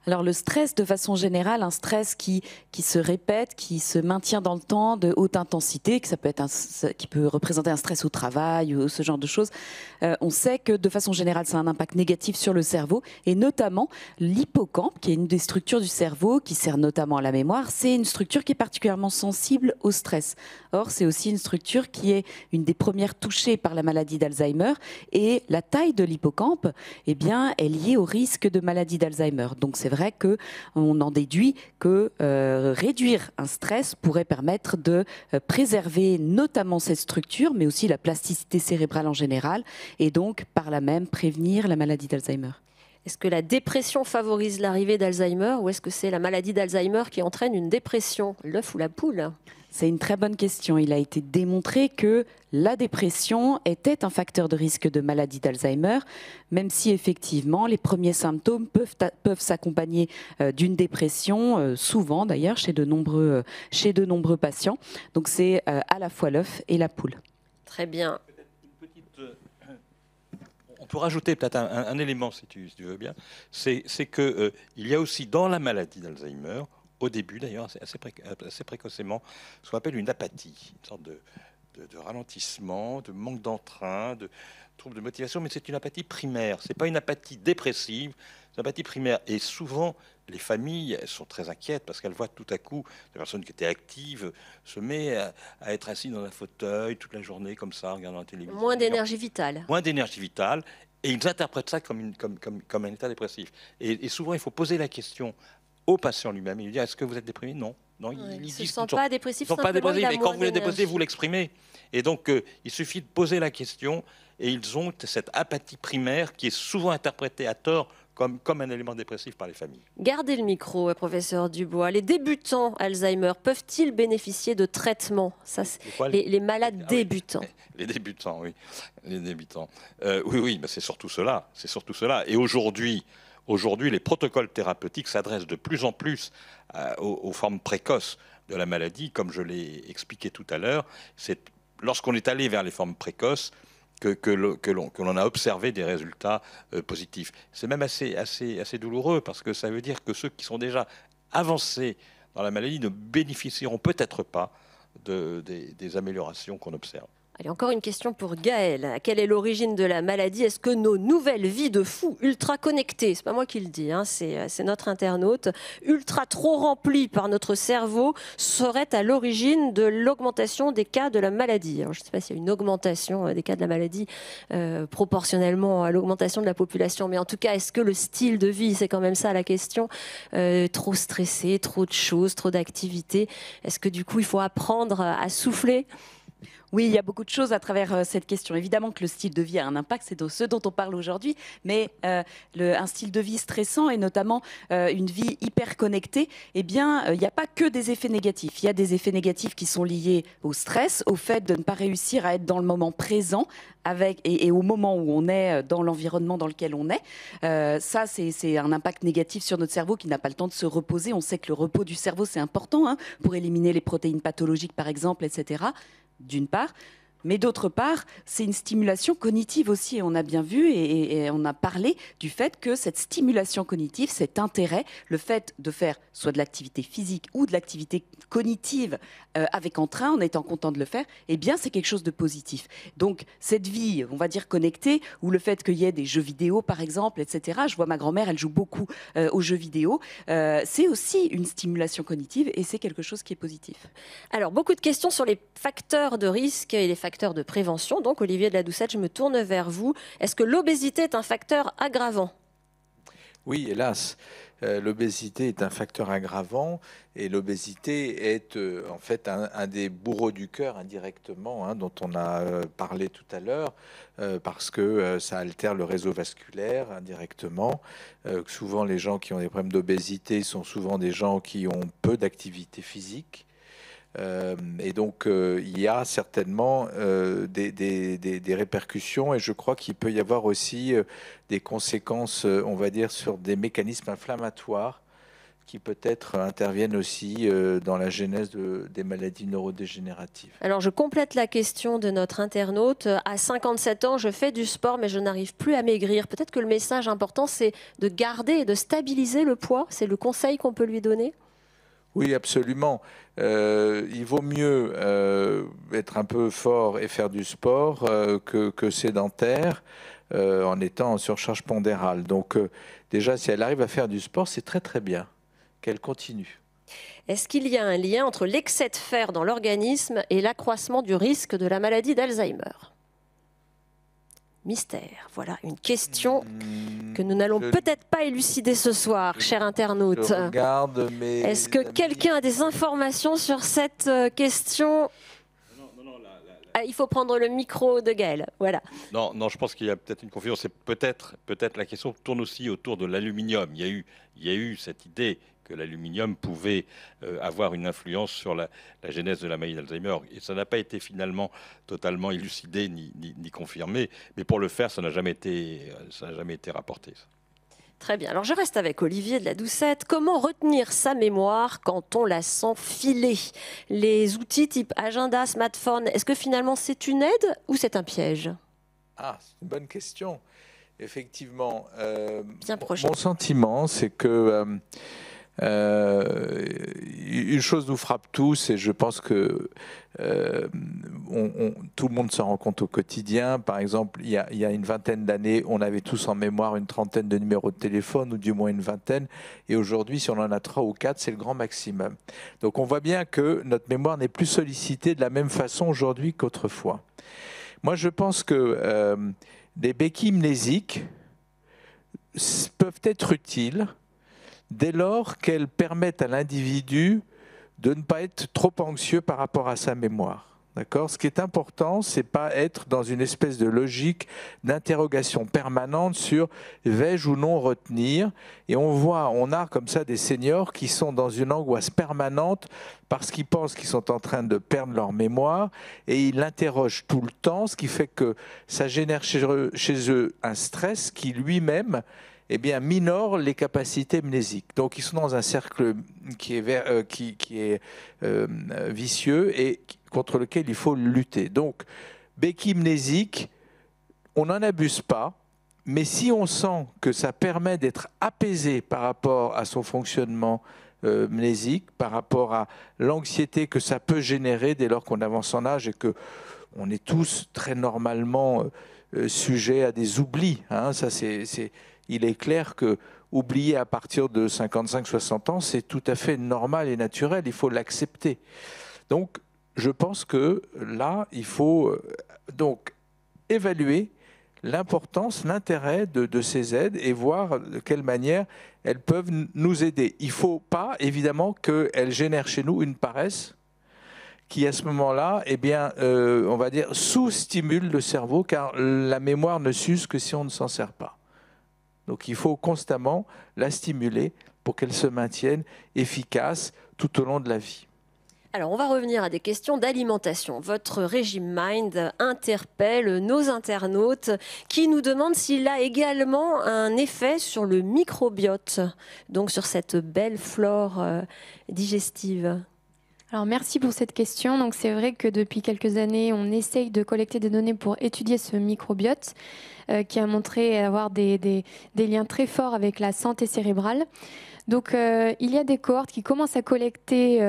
Speaker 10: Alors le stress, de façon générale, un stress qui se répète, qui se maintient dans le temps, de haute intensité, qui peut représenter un stress au travail ou ce genre de choses, on sait que de façon générale, ça a un impact négatif sur le cerveau, et notamment l'hippocampe, qui est une des structures du cerveau qui sert notamment à la mémoire. C'est une structure qui est particulièrement sensible au stress. Or, c'est aussi une structure qui est une des premières touchées par la maladie d'Alzheimer, et la taille de l'hippocampe, eh bien, est liée au risque de maladie d'Alzheimer. Donc c'est vrai qu'on en déduit que réduire un stress pourrait permettre de préserver notamment cette structure, mais aussi la plasticité cérébrale en général, et donc par là même prévenir la maladie d'Alzheimer.
Speaker 1: Est-ce que la dépression favorise l'arrivée d'Alzheimer, ou est-ce que c'est la maladie d'Alzheimer qui entraîne une dépression? L'œuf ou la poule?
Speaker 10: C'est une très bonne question. Il a été démontré que la dépression était un facteur de risque de maladie d'Alzheimer, même si effectivement les premiers symptômes peuvent s'accompagner d'une dépression, souvent d'ailleurs chez de nombreux patients. Donc c'est à la fois l'œuf et la poule.
Speaker 1: Très bien.
Speaker 2: On peut rajouter peut-être un élément, si tu veux bien, c'est qu'il y a aussi dans la maladie d'Alzheimer, au début d'ailleurs, assez précocement, ce qu'on appelle une apathie, une sorte de ralentissement, de manque d'entrain, de trouble de motivation, mais c'est une apathie primaire, ce n'est pas une apathie dépressive, c'est une apathie primaire. Et souvent, les familles elles sont très inquiètes parce qu'elles voient tout à coup la personne qui était active se met à être assise dans un fauteuil toute la journée comme ça, regardant la télévision.
Speaker 1: Moins d'énergie vitale.
Speaker 2: Moins d'énergie vitale. Et ils interprètent ça comme un état dépressif. Et souvent, il faut poser la question au patient lui-même. Il lui dit, est-ce que vous êtes déprimé? Non. Non,
Speaker 1: ils ne se sentent pas dépressifs.
Speaker 2: Ils ne sont pas dépressifs, mais quand vous les déposez, vous l'exprimez. Et donc, il suffit de poser la question et ils ont cette apathie primaire qui est souvent interprétée à tort comme un élément dépressif par les familles.
Speaker 1: Gardez le micro, professeur Dubois. Les débutants Alzheimer peuvent-ils bénéficier de traitements? Les malades débutants.
Speaker 2: Les débutants, oui. Les débutants. Oui, mais c'est surtout cela. C'est surtout cela. Et aujourd'hui, les protocoles thérapeutiques s'adressent de plus en plus aux formes précoces de la maladie. Comme je l'ai expliqué tout à l'heure, c'est lorsqu'on est allé vers les formes précoces que l'on a observé des résultats positifs. C'est même assez douloureux parce que ça veut dire que ceux qui sont déjà avancés dans la maladie ne bénéficieront peut-être pas des améliorations qu'on observe.
Speaker 1: Allez, encore une question pour Gaël. Quelle est l'origine de la maladie? Est-ce que nos nouvelles vies de fous ultra connectés, c'est pas moi qui le dis, hein, c'est notre internaute, ultra trop remplis par notre cerveau, seraient à l'origine de l'augmentation des cas de la maladie? Alors, je ne sais pas s'il y a une augmentation des cas de la maladie proportionnellement à l'augmentation de la population, mais en tout cas, est-ce que le style de vie, c'est quand même ça la question, trop stressé, trop de choses, trop d'activités, est-ce que du coup, il faut apprendre à souffler?
Speaker 10: Oui, il y a beaucoup de choses à travers cette question. Évidemment que le style de vie a un impact, c'est de ce dont on parle aujourd'hui, mais un style de vie stressant et notamment une vie hyper connectée, eh bien, il n'y a pas que des effets négatifs. Il y a des effets négatifs qui sont liés au stress, au fait de ne pas réussir à être dans le moment présent et au moment où on est dans l'environnement dans lequel on est. Ça, c'est un impact négatif sur notre cerveau qui n'a pas le temps de se reposer. On sait que le repos du cerveau, c'est important hein, pour éliminer les protéines pathologiques, par exemple, etc., d'une part, mais d'autre part, c'est une stimulation cognitive aussi. Et on a bien vu et on a parlé du fait que cette stimulation cognitive, cet intérêt, le fait de faire soit de l'activité physique ou de l'activité cognitive avec entrain, en étant content de le faire, eh bien, c'est quelque chose de positif. Donc, cette vie, on va dire connectée, ou le fait qu'il y ait des jeux vidéo, par exemple, etc. Je vois ma grand-mère, elle joue beaucoup aux jeux vidéo. C'est aussi une stimulation cognitive et c'est quelque chose qui est positif.
Speaker 1: Alors, beaucoup de questions sur les facteurs de risque et les facteurs de prévention. Donc, Olivier de la Doucette, je me tourne vers vous. Est-ce que l'obésité est un facteur aggravant?
Speaker 3: Oui, hélas. L'obésité est un facteur aggravant et l'obésité est en fait un des bourreaux du cœur indirectement, hein, dont on a parlé tout à l'heure, parce que ça altère le réseau vasculaire indirectement. Souvent, les gens qui ont des problèmes d'obésité sont souvent des gens qui ont peu d'activité physique. Et donc, il y a certainement des répercussions et je crois qu'il peut y avoir aussi des conséquences, on va dire, sur des mécanismes inflammatoires qui peut-être interviennent aussi dans la genèse des maladies neurodégénératives.
Speaker 1: Alors, je complète la question de notre internaute. À 57 ans, je fais du sport, mais je n'arrive plus à maigrir. Peut-être que le message important, c'est de garder et de stabiliser le poids. C'est le conseil qu'on peut lui donner?
Speaker 3: Oui, absolument. Il vaut mieux être un peu fort et faire du sport que sédentaire en étant en surcharge pondérale. Donc déjà, si elle arrive à faire du sport, c'est très très bien qu'elle continue.
Speaker 1: Est-ce qu'il y a un lien entre l'excès de fer dans l'organisme et l'accroissement du risque de la maladie d'Alzheimer? Mystère. Voilà une question que nous n'allons peut-être pas élucider ce soir, cher internaute. Est-ce que quelqu'un a des informations sur cette question? Ah, il faut prendre le micro de Gaël. Voilà.
Speaker 2: Non, non, je pense qu'il y a peut-être une confusion. C'est peut-être la question tourne aussi autour de l'aluminium. Il y a eu cette idée que l'aluminium pouvait avoir une influence sur la genèse de la maladie d'Alzheimer. Et ça n'a pas été finalement totalement élucidé ni confirmé. Mais pour le faire, ça n'a jamais été rapporté.
Speaker 1: Très bien. Alors je reste avec Olivier de la Doucette. Comment retenir sa mémoire quand on la sent filer? Les outils type agenda, smartphone, est-ce que finalement c'est une aide ou c'est un piège?
Speaker 3: Ah, c'est une bonne question. Effectivement,
Speaker 1: Bien prochain.
Speaker 3: mon sentiment, c'est que une chose nous frappe tous, et je pense que tout le monde s'en rend compte au quotidien. Par exemple, il y a une vingtaine d'années, on avait tous en mémoire une trentaine de numéros de téléphone, ou du moins une vingtaine, et aujourd'hui, si on en a 3 ou 4, c'est le grand maximum. Donc on voit bien que notre mémoire n'est plus sollicitée de la même façon aujourd'hui qu'autrefois. Moi, je pense que des béquilles mnésiques peuvent être utiles dès lors qu'elles permettent à l'individu de ne pas être trop anxieux par rapport à sa mémoire. D'accord ? Ce qui est important, c'est pas être dans une espèce de logique d'interrogation permanente sur vais-je ou non retenir. Et on a comme ça des seniors qui sont dans une angoisse permanente parce qu'ils pensent qu'ils sont en train de perdre leur mémoire et ils l'interrogent tout le temps, ce qui fait que ça génère chez eux un stress qui lui-même minore les capacités mnésiques. Donc ils sont dans un cercle qui est vicieux et contre lequel il faut lutter. Donc béquille mnésique, on n'en abuse pas, mais si on sent que ça permet d'être apaisé par rapport à son fonctionnement mnésique, par rapport à l'anxiété que ça peut générer dès lors qu'on avance en âge et que on est tous très normalement sujets à des oublis. Hein, ça il est clair que oublier à partir de 55-60 ans, c'est tout à fait normal et naturel, il faut l'accepter. Donc, je pense que là, il faut donc évaluer l'importance, l'intérêt de ces aides et voir de quelle manière elles peuvent nous aider. Il ne faut pas, évidemment, qu'elles génèrent chez nous une paresse qui, à ce moment-là, on va dire, sous-stimule le cerveau, car la mémoire ne s'use que si on ne s'en sert pas. Donc il faut constamment la stimuler pour qu'elle se maintienne efficace tout au long de la vie.
Speaker 1: Alors, on va revenir à des questions d'alimentation. Votre régime Mind interpelle nos internautes qui nous demandent s'il a également un effet sur le microbiote, donc sur cette belle flore digestive.
Speaker 4: Alors merci pour cette question. Donc c'est vrai que depuis quelques années, on essaye de collecter des données pour étudier ce microbiote qui a montré avoir des liens très forts avec la santé cérébrale. Donc il y a des cohortes qui commencent à collecter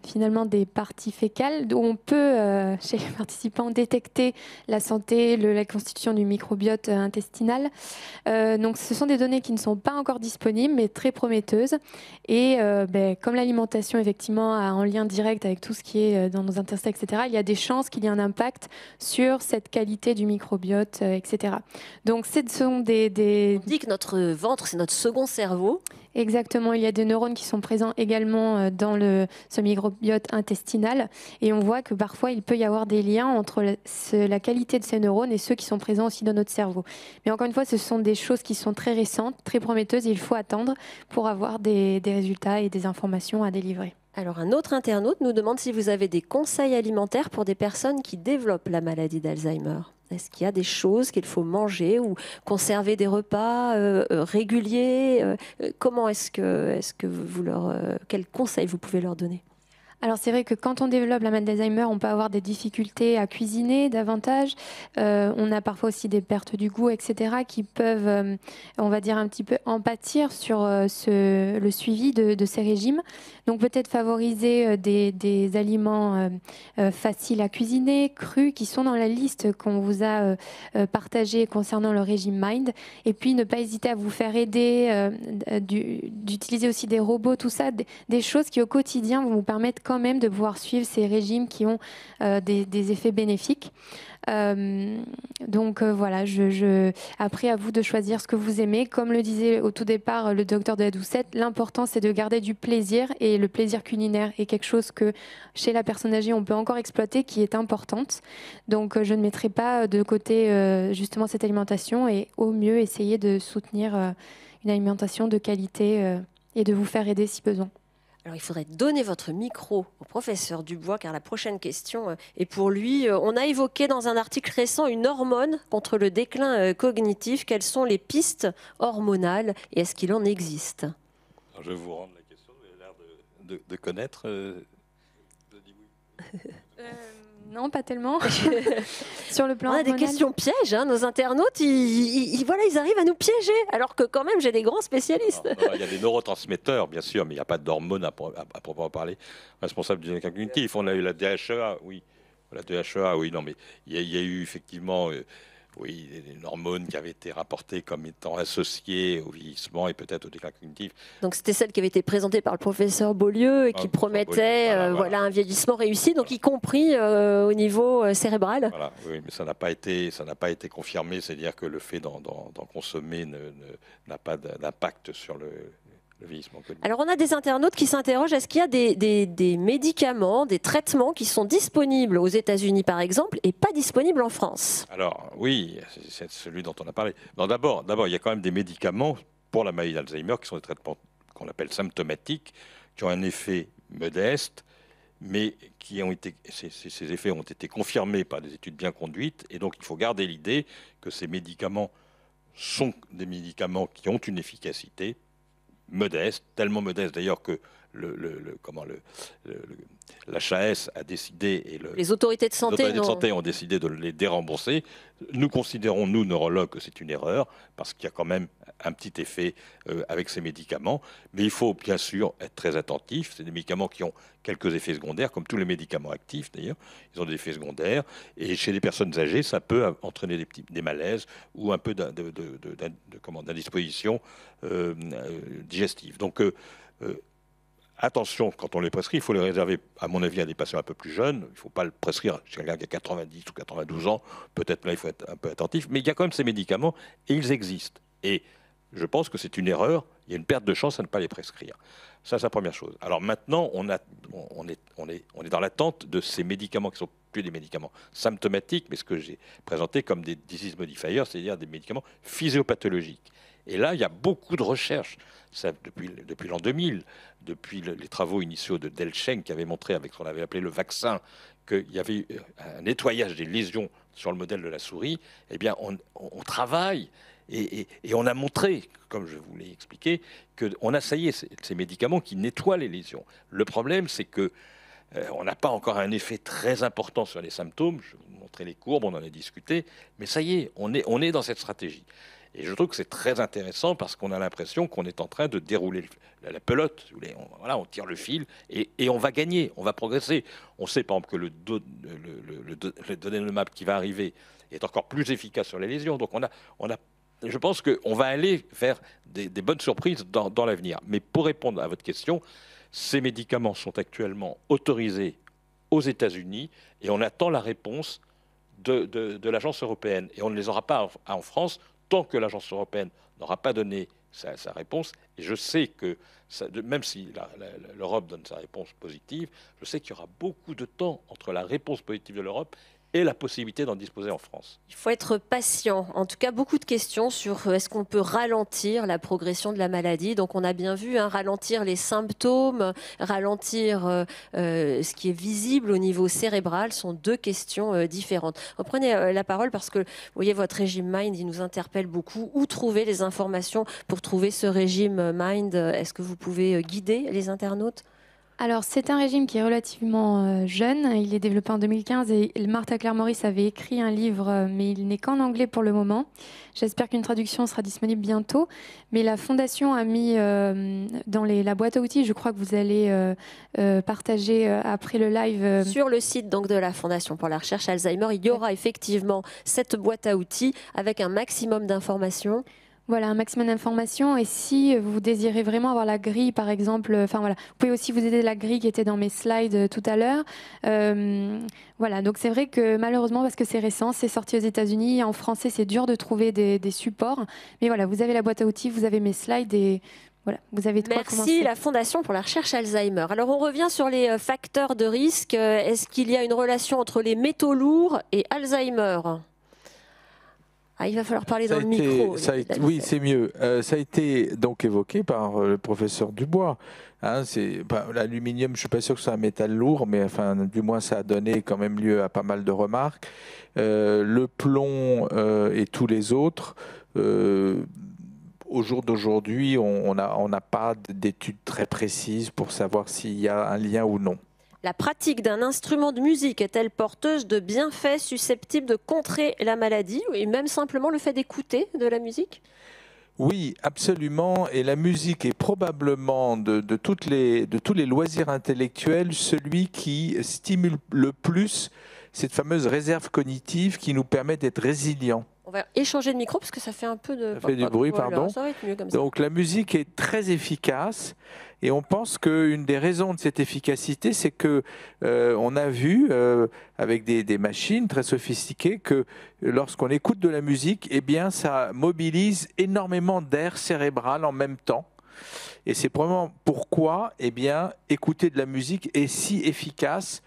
Speaker 4: finalement des parties fécales où on peut, chez les participants, détecter la santé, la constitution du microbiote intestinal. Donc ce sont des données qui ne sont pas encore disponibles mais très prometteuses. Et comme l'alimentation effectivement a un lien direct avec tout ce qui est dans nos intestins, etc., il y a des chances qu'il y ait un impact sur cette qualité du microbiote, etc. Donc ce sont des...
Speaker 1: On dit que notre ventre, c'est notre second cerveau.
Speaker 4: Exactement, il y a des neurones qui sont présents également dans ce microbiote intestinal et on voit que parfois il peut y avoir des liens entre la qualité de ces neurones et ceux qui sont présents aussi dans notre cerveau. Mais encore une fois, ce sont des choses qui sont très récentes, très prometteuses et il faut attendre pour avoir des résultats et des informations à délivrer.
Speaker 1: Alors un autre internaute nous demande si vous avez des conseils alimentaires pour des personnes qui développent la maladie d'Alzheimer. Est-ce qu'il y a des choses qu'il faut manger ou conserver des repas réguliers? Comment est-ce que vous quels conseils vous pouvez leur donner?
Speaker 4: Alors c'est vrai que quand on développe la maladie d'Alzheimer, on peut avoir des difficultés à cuisiner davantage. On a parfois aussi des pertes du goût, etc., qui peuvent, on va dire, un petit peu en pâtir sur le suivi de ces régimes. Donc peut-être favoriser des aliments faciles à cuisiner, crus, qui sont dans la liste qu'on vous a partagée concernant le régime Mind. Et puis ne pas hésiter à vous faire aider, d'utiliser aussi des robots, tout ça, des choses qui au quotidien vont vous permettre quand même de pouvoir suivre ces régimes qui ont des effets bénéfiques. Donc voilà, après à vous de choisir ce que vous aimez. Comme le disait au tout départ le docteur de la Doucette, l'important c'est de garder du plaisir, et le plaisir culinaire est quelque chose que chez la personne âgée on peut encore exploiter, qui est importante. Donc je ne mettrai pas de côté justement cette alimentation, et au mieux essayer de soutenir une alimentation de qualité et de vous faire aider si besoin.
Speaker 1: Alors, il faudrait donner votre micro au professeur Dubois, car la prochaine question est pour lui. On a évoqué dans un article récent une hormone contre le déclin cognitif. Quelles sont les pistes hormonales et est-ce qu'il en existe?
Speaker 2: Alors, je vais vous rendre la question. Vous avez l'air de connaître. Je dis oui.
Speaker 4: Non, pas tellement. Sur le plan
Speaker 1: on a des
Speaker 4: hormonal.
Speaker 1: questions pièges. Nos internautes, ils arrivent à nous piéger, alors que quand même, j'ai des grands spécialistes.
Speaker 2: Non, il y a des neurotransmetteurs, bien sûr, mais il n'y a pas d'hormones à proprement parler responsables du déclin cognitif. On a eu la DHEA, oui. La DHEA, oui, non, mais il y a eu effectivement oui, une hormone qui avait été rapportée comme étant associée au vieillissement et peut-être au déclin cognitif.
Speaker 1: Donc c'était celle qui avait été présentée par le professeur Beaulieu et qui promettait voilà, un vieillissement réussi, donc y compris au niveau cérébral.
Speaker 2: Voilà, oui, mais ça n'a pas été confirmé, c'est-à-dire que le fait d'en consommer n'a pas d'impact sur le vieillissement cognitif.
Speaker 1: Alors on a des internautes qui s'interrogent, est-ce qu'il y a des médicaments, des traitements qui sont disponibles aux États-Unis par exemple et pas disponibles en France?
Speaker 2: Alors oui, c'est celui dont on a parlé. D'abord, il y a quand même des médicaments pour la maladie d'Alzheimer qui sont des traitements qu'on appelle symptomatiques, qui ont un effet modeste, mais ces effets ont été confirmés par des études bien conduites, et donc il faut garder l'idée que ces médicaments sont des médicaments qui ont une efficacité modeste, tellement modeste d'ailleurs que l'HAS a décidé et
Speaker 1: les autorités de santé
Speaker 2: ont décidé de les dérembourser. Nous considérons, nous, neurologues, que c'est une erreur parce qu'il y a quand même un petit effet avec ces médicaments. Mais il faut bien sûr être très attentif. C'est des médicaments qui ont quelques effets secondaires, comme tous les médicaments actifs d'ailleurs. Ils ont des effets secondaires. Et chez les personnes âgées, ça peut entraîner des malaises ou un peu d'indisposition digestive. Donc, attention, quand on les prescrit, il faut les réserver, à mon avis, à des patients un peu plus jeunes. Il ne faut pas le prescrire chez quelqu'un qui a 90 ou 92 ans. Peut-être là, il faut être un peu attentif. Mais il y a quand même ces médicaments et ils existent. Et je pense que c'est une erreur. Il y a une perte de chance à ne pas les prescrire. Ça, c'est la première chose. Alors maintenant, on est dans l'attente de ces médicaments qui sont plus des médicaments symptomatiques, mais ce que j'ai présenté comme des disease modifiers, c'est-à-dire des médicaments physiopathologiques. Et là, il y a beaucoup de recherches. Ça, depuis l'an 2000, depuis les travaux initiaux de Delcheng qui avaient montré avec ce qu'on avait appelé le vaccin qu'il y avait un nettoyage des lésions sur le modèle de la souris, eh bien on travaille et on a montré, comme je vous l'ai expliqué, qu'on a essayé ces médicaments qui nettoient les lésions. Le problème, c'est que on n'a pas encore un effet très important sur les symptômes. Je vais vous montrer les courbes, on en a discuté, mais ça y est, on est dans cette stratégie. Et je trouve que c'est très intéressant parce qu'on a l'impression qu'on est en train de dérouler la pelote. On tire le fil et on va gagner, on va progresser. On sait par exemple que le donanemab qui va arriver est encore plus efficace sur les lésions. Donc je pense qu'on va aller vers des bonnes surprises dans l'avenir. Mais pour répondre à votre question, ces médicaments sont actuellement autorisés aux États-Unis et on attend la réponse de l'agence européenne. Et on ne les aura pas en France tant que l'agence européenne n'aura pas donné sa réponse. Et je sais que, même si l'Europe donne sa réponse positive, je sais qu'il y aura beaucoup de temps entre la réponse positive de l'Europe et la possibilité d'en disposer en France.
Speaker 1: Il faut être patient. En tout cas, beaucoup de questions sur est-ce qu'on peut ralentir la progression de la maladie. Donc on a bien vu, ralentir les symptômes, ralentir ce qui est visible au niveau cérébral sont deux questions différentes. Reprenez la parole parce que, vous voyez, votre régime Mind, il nous interpelle beaucoup. Où trouver les informations pour trouver ce régime Mind? Est-ce que vous pouvez guider les internautes?
Speaker 4: Alors, c'est un régime qui est relativement jeune. Il est développé en 2015 et Martha Claire Morris avait écrit un livre, mais il n'est qu'en anglais pour le moment. J'espère qu'une traduction sera disponible bientôt. Mais la Fondation a mis dans la boîte à outils, je crois que vous allez partager après le live.
Speaker 1: Sur le site donc, de la Fondation pour la recherche Alzheimer, il y aura effectivement cette boîte à outils avec un maximum d'informations.
Speaker 4: Voilà, un maximum d'informations. Et si vous désirez vraiment avoir la grille, par exemple, enfin voilà, vous pouvez aussi vous aider de la grille qui était dans mes slides tout à l'heure. Voilà, donc c'est vrai que malheureusement, parce que c'est récent, c'est sorti aux États-Unis. En français, c'est dur de trouver des supports. Mais voilà, vous avez la boîte à outils, vous avez mes slides et voilà, vous avez de quoi commencer.
Speaker 1: Merci la Fondation pour la recherche Alzheimer. Alors on revient sur les facteurs de risque. Est-ce qu'il y a une relation entre les métaux lourds et Alzheimer ? Ah, il va falloir parler dans le micro.
Speaker 3: Oui, c'est mieux. Ça a été donc évoqué par le professeur Dubois. Hein, l'aluminium, je ne suis pas sûr que c'est un métal lourd, mais enfin, du moins ça a donné quand même lieu à pas mal de remarques. Le plomb et tous les autres, au jour d'aujourd'hui, on n'a pas d'études très précises pour savoir s'il y a un lien ou non.
Speaker 1: La pratique d'un instrument de musique est-elle porteuse de bienfaits susceptibles de contrer la maladie, et même simplement le fait d'écouter de la musique ?
Speaker 3: Oui, absolument. Et la musique est probablement de tous les loisirs intellectuels celui qui stimule le plus cette fameuse réserve cognitive qui nous permet d'être résilients.
Speaker 1: On va échanger de micro parce que ça fait un peu de...
Speaker 3: Ça fait du bruit,
Speaker 1: voilà,
Speaker 3: pardon.
Speaker 1: Ça va être mieux comme ça.
Speaker 3: Donc la musique est très efficace et on pense qu'une des raisons de cette efficacité, c'est que on a vu avec des machines très sophistiquées que lorsqu'on écoute de la musique, eh bien ça mobilise énormément d'air cérébral en même temps. Et c'est probablement pourquoi eh bien, écouter de la musique est si efficace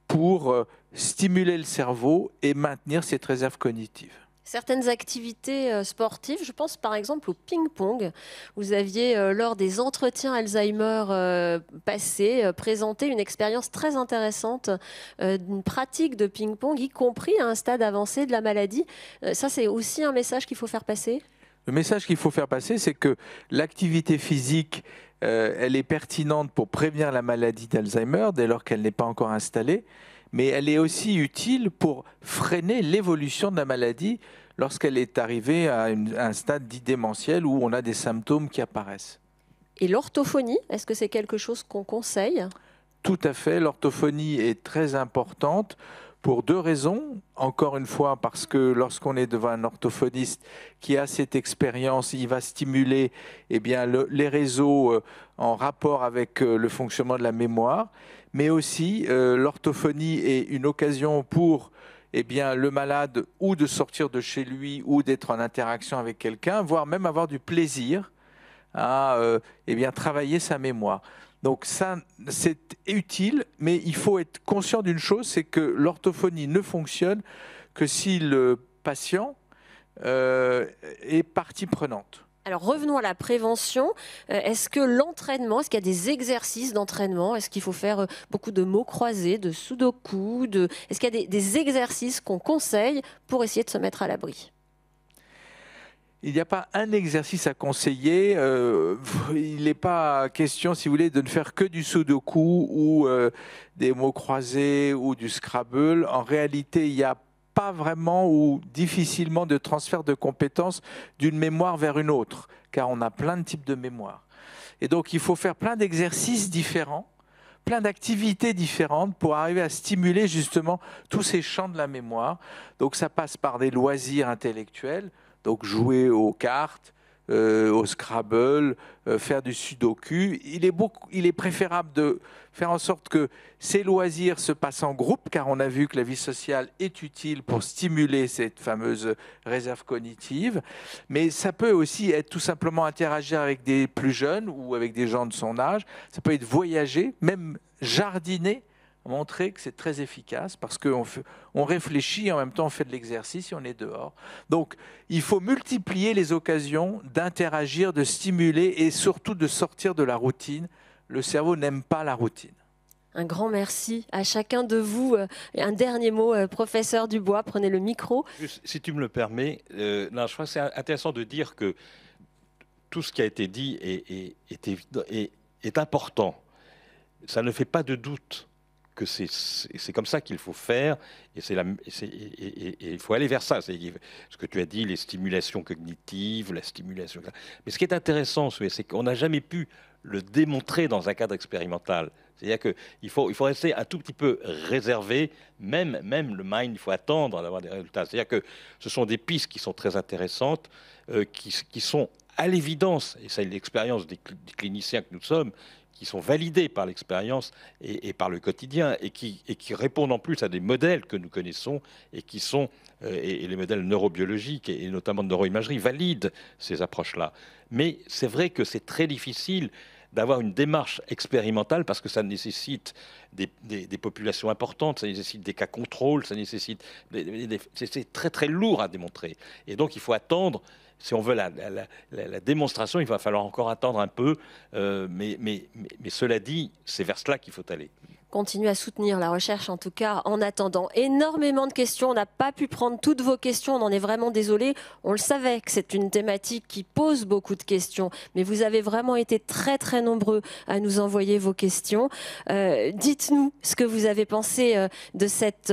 Speaker 3: pour stimuler le cerveau et maintenir cette réserve cognitive.
Speaker 1: Certaines activités sportives, je pense par exemple au ping-pong. Vous aviez, lors des entretiens Alzheimer passés, présenté une expérience très intéressante d'une pratique de ping-pong, y compris à un stade avancé de la maladie. Ça, c'est aussi un message qu'il faut faire passer ?
Speaker 3: Le message qu'il faut faire passer, c'est que l'activité physique, elle est pertinente pour prévenir la maladie d'Alzheimer dès lors qu'elle n'est pas encore installée. Mais elle est aussi utile pour freiner l'évolution de la maladie lorsqu'elle est arrivée à un stade dit démentiel où on a des symptômes qui apparaissent.
Speaker 1: Et l'orthophonie, est-ce que c'est quelque chose qu'on conseille ?
Speaker 3: Tout à fait, l'orthophonie est très importante pour deux raisons. Encore une fois, parce que lorsqu'on est devant un orthophoniste qui a cette expérience, il va stimuler eh bien, les réseaux en rapport avec le fonctionnement de la mémoire. Mais aussi, l'orthophonie est une occasion pour eh bien, le malade ou de sortir de chez lui ou d'être en interaction avec quelqu'un, voire même avoir du plaisir à eh bien, travailler sa mémoire. Donc ça, c'est utile, mais il faut être conscient d'une chose, c'est que l'orthophonie ne fonctionne que si le patient est partie prenante.
Speaker 1: Alors revenons à la prévention. Est-ce que l'entraînement, est-ce qu'il y a des exercices d'entraînement ? Est-ce qu'il faut faire beaucoup de mots croisés, de sudoku Est-ce qu'il y a des exercices qu'on conseille pour essayer de se mettre à l'abri ?
Speaker 3: Il n'y a pas un exercice à conseiller. Il n'est pas question, si vous voulez, de ne faire que du sudoku ou des mots croisés ou du Scrabble. En réalité, il n'y a pas vraiment ou difficilement de transfert de compétences d'une mémoire vers une autre, car on a plein de types de mémoire. Et donc, il faut faire plein d'exercices différents, plein d'activités différentes pour arriver à stimuler justement tous ces champs de la mémoire. Donc, ça passe par des loisirs intellectuels, donc jouer aux cartes, au Scrabble, faire du sudoku. Il est préférable de faire en sorte que ces loisirs se passent en groupe, car on a vu que la vie sociale est utile pour stimuler cette fameuse réserve cognitive. Mais ça peut aussi être tout simplement interagir avec des plus jeunes ou avec des gens de son âge. Ça peut être voyager, même jardiner, montrer que c'est très efficace parce qu'on réfléchit, en même temps on fait de l'exercice et on est dehors. Donc il faut multiplier les occasions d'interagir, de stimuler et surtout de sortir de la routine. Le cerveau n'aime pas la routine.
Speaker 1: Un grand merci à chacun de vous. Un dernier mot, professeur Dubois, prenez le micro.
Speaker 2: Juste, si tu me le permets, je crois que c'est intéressant de dire que tout ce qui a été dit est important. Ça ne fait pas de doute que c'est comme ça qu'il faut faire, et il faut aller vers ça. C'est ce que tu as dit, les stimulations cognitives, la stimulation... Mais ce qui est intéressant, c'est qu'on n'a jamais pu le démontrer dans un cadre expérimental. C'est-à-dire qu'il faut rester un tout petit peu réservé, même le MIND, il faut attendre d'avoir des résultats. C'est-à-dire que ce sont des pistes qui sont très intéressantes, qui sont à l'évidence, et c'est l'expérience des cliniciens que nous sommes, qui sont validés par l'expérience et par le quotidien, et qui répondent en plus à des modèles que nous connaissons, et qui sont, et les modèles neurobiologiques, et notamment de neuroimagerie, valident ces approches-là. Mais c'est vrai que c'est très difficile d'avoir une démarche expérimentale, parce que ça nécessite des populations importantes, ça nécessite des cas contrôle, ça nécessite c'est très très lourd à démontrer. Et donc il faut attendre. Si on veut la démonstration, il va falloir encore attendre un peu, mais cela dit, c'est vers cela qu'il faut aller.
Speaker 1: Continuez à soutenir la recherche, en tout cas, en attendant. Énormément de questions, on n'a pas pu prendre toutes vos questions, on en est vraiment désolé. On le savait que c'est une thématique qui pose beaucoup de questions, mais vous avez vraiment été très très nombreux à nous envoyer vos questions. Dites-nous ce que vous avez pensé de cette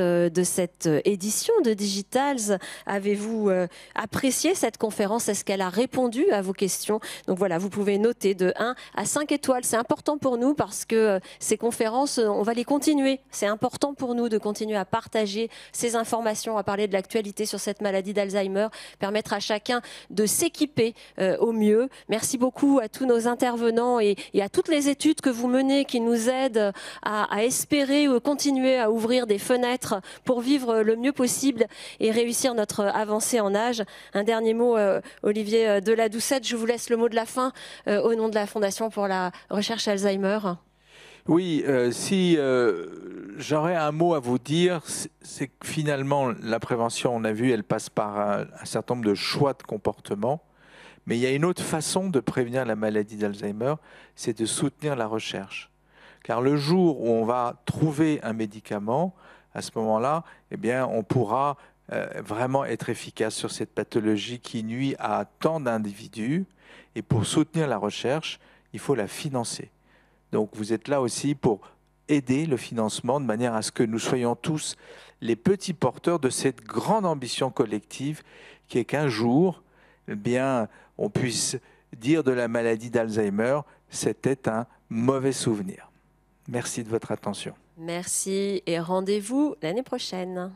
Speaker 1: édition de Digitals. Avez-vous apprécié cette conférence? Est-ce qu'elle a répondu à vos questions? Donc voilà, vous pouvez noter de 1 à 5 étoiles. C'est important pour nous parce que ces conférences, on va les continuer. C'est important pour nous de continuer à partager ces informations, à parler de l'actualité sur cette maladie d'Alzheimer, permettre à chacun de s'équiper au mieux. Merci beaucoup à tous nos intervenants et à toutes les études que vous menez qui nous aident à espérer ou continuer à ouvrir des fenêtres pour vivre le mieux possible et réussir notre avancée en âge. Un dernier mot, Olivier de la Doucette, je vous laisse le mot de la fin au nom de la Fondation pour la recherche Alzheimer.
Speaker 3: Oui, si j'aurais un mot à vous dire, c'est que finalement, la prévention, on a vu, elle passe par un certain nombre de choix de comportement. Mais il y a une autre façon de prévenir la maladie d'Alzheimer, c'est de soutenir la recherche. Car le jour où on va trouver un médicament, à ce moment-là, eh bien, on pourra vraiment être efficace sur cette pathologie qui nuit à tant d'individus. Et pour soutenir la recherche, il faut la financer. Donc vous êtes là aussi pour aider le financement de manière à ce que nous soyons tous les petits porteurs de cette grande ambition collective qui est qu'un jour, eh bien, on puisse dire de la maladie d'Alzheimer, c'était un mauvais souvenir. Merci de votre attention.
Speaker 1: Merci et rendez-vous l'année prochaine.